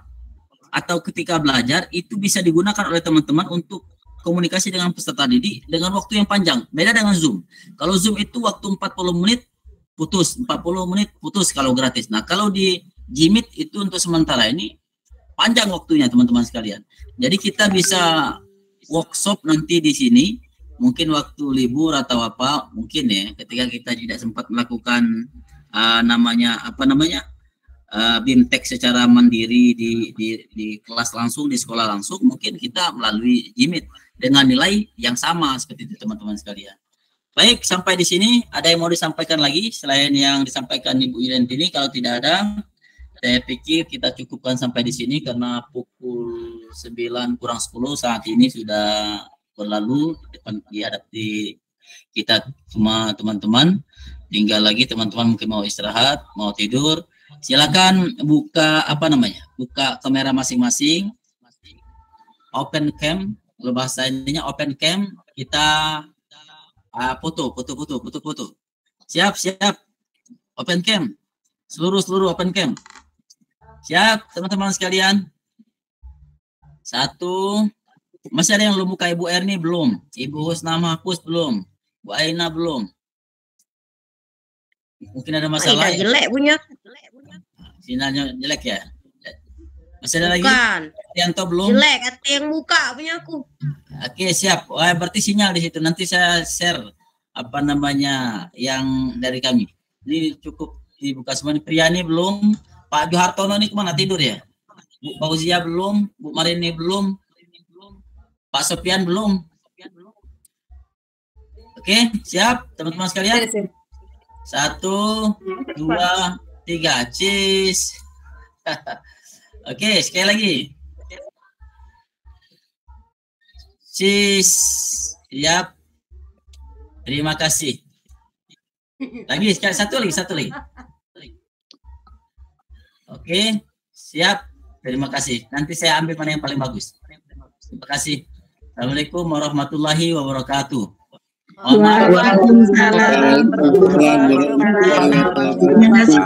atau ketika belajar itu bisa digunakan oleh teman-teman untuk komunikasi dengan peserta didik dengan waktu yang panjang. Beda dengan Zoom. Kalau Zoom itu waktu 40 menit putus, 40 menit putus kalau gratis. Nah, kalau di Jimit itu untuk sementara ini panjang waktunya teman-teman sekalian. Jadi kita bisa workshop nanti di sini, mungkin waktu libur atau apa, mungkin ya ketika kita tidak sempat melakukan BIMTEK secara mandiri di kelas langsung, di sekolah langsung, mungkin kita melalui Jimit dengan nilai yang sama seperti itu teman-teman sekalian. Baik, sampai di sini ada yang mau disampaikan lagi selain yang disampaikan Ibu Yulianti ini? Kalau tidak ada, saya pikir kita cukupkan sampai di sini karena pukul 9 kurang 10 saat ini sudah berlalu di kita semua teman-teman. Tinggal lagi teman-teman mungkin mau istirahat, mau tidur. Silakan buka buka kamera masing-masing. Open cam, kalau bahasa ininya open cam, kita foto. Siap. Open cam. Seluruh open cam. Siap, teman-teman sekalian. 1. Masih ada yang belum buka? Ibu Erni belum. Ibu Husna Mahfuz belum. Bu Aina belum. Mungkin ada masalah. Jelek punya. Sinyalnya jelek ya. Masih ada lagi? Yanto belum. Jelek, ada yang buka punya aku. Oke, siap. Berarti sinyal di situ. Nanti saya share yang dari kami. Ini cukup dibuka semua. Priyani belum. Pak Johartono ini kemana, tidur ya? Bu Fauzia belum, Bu Marini belum, Pak Sofian belum. Oke, siap teman-teman sekalian. 1, 2, 3, cheese. Oke, sekali lagi. Cheese, siap. Terima kasih. Satu lagi. Oke, siap. Terima kasih. Nanti saya ambil mana yang paling bagus. Terima kasih. Assalamualaikum warahmatullahi wabarakatuh. Waalaikumsalam warahmatullahi wabarakatuh. Terima kasih.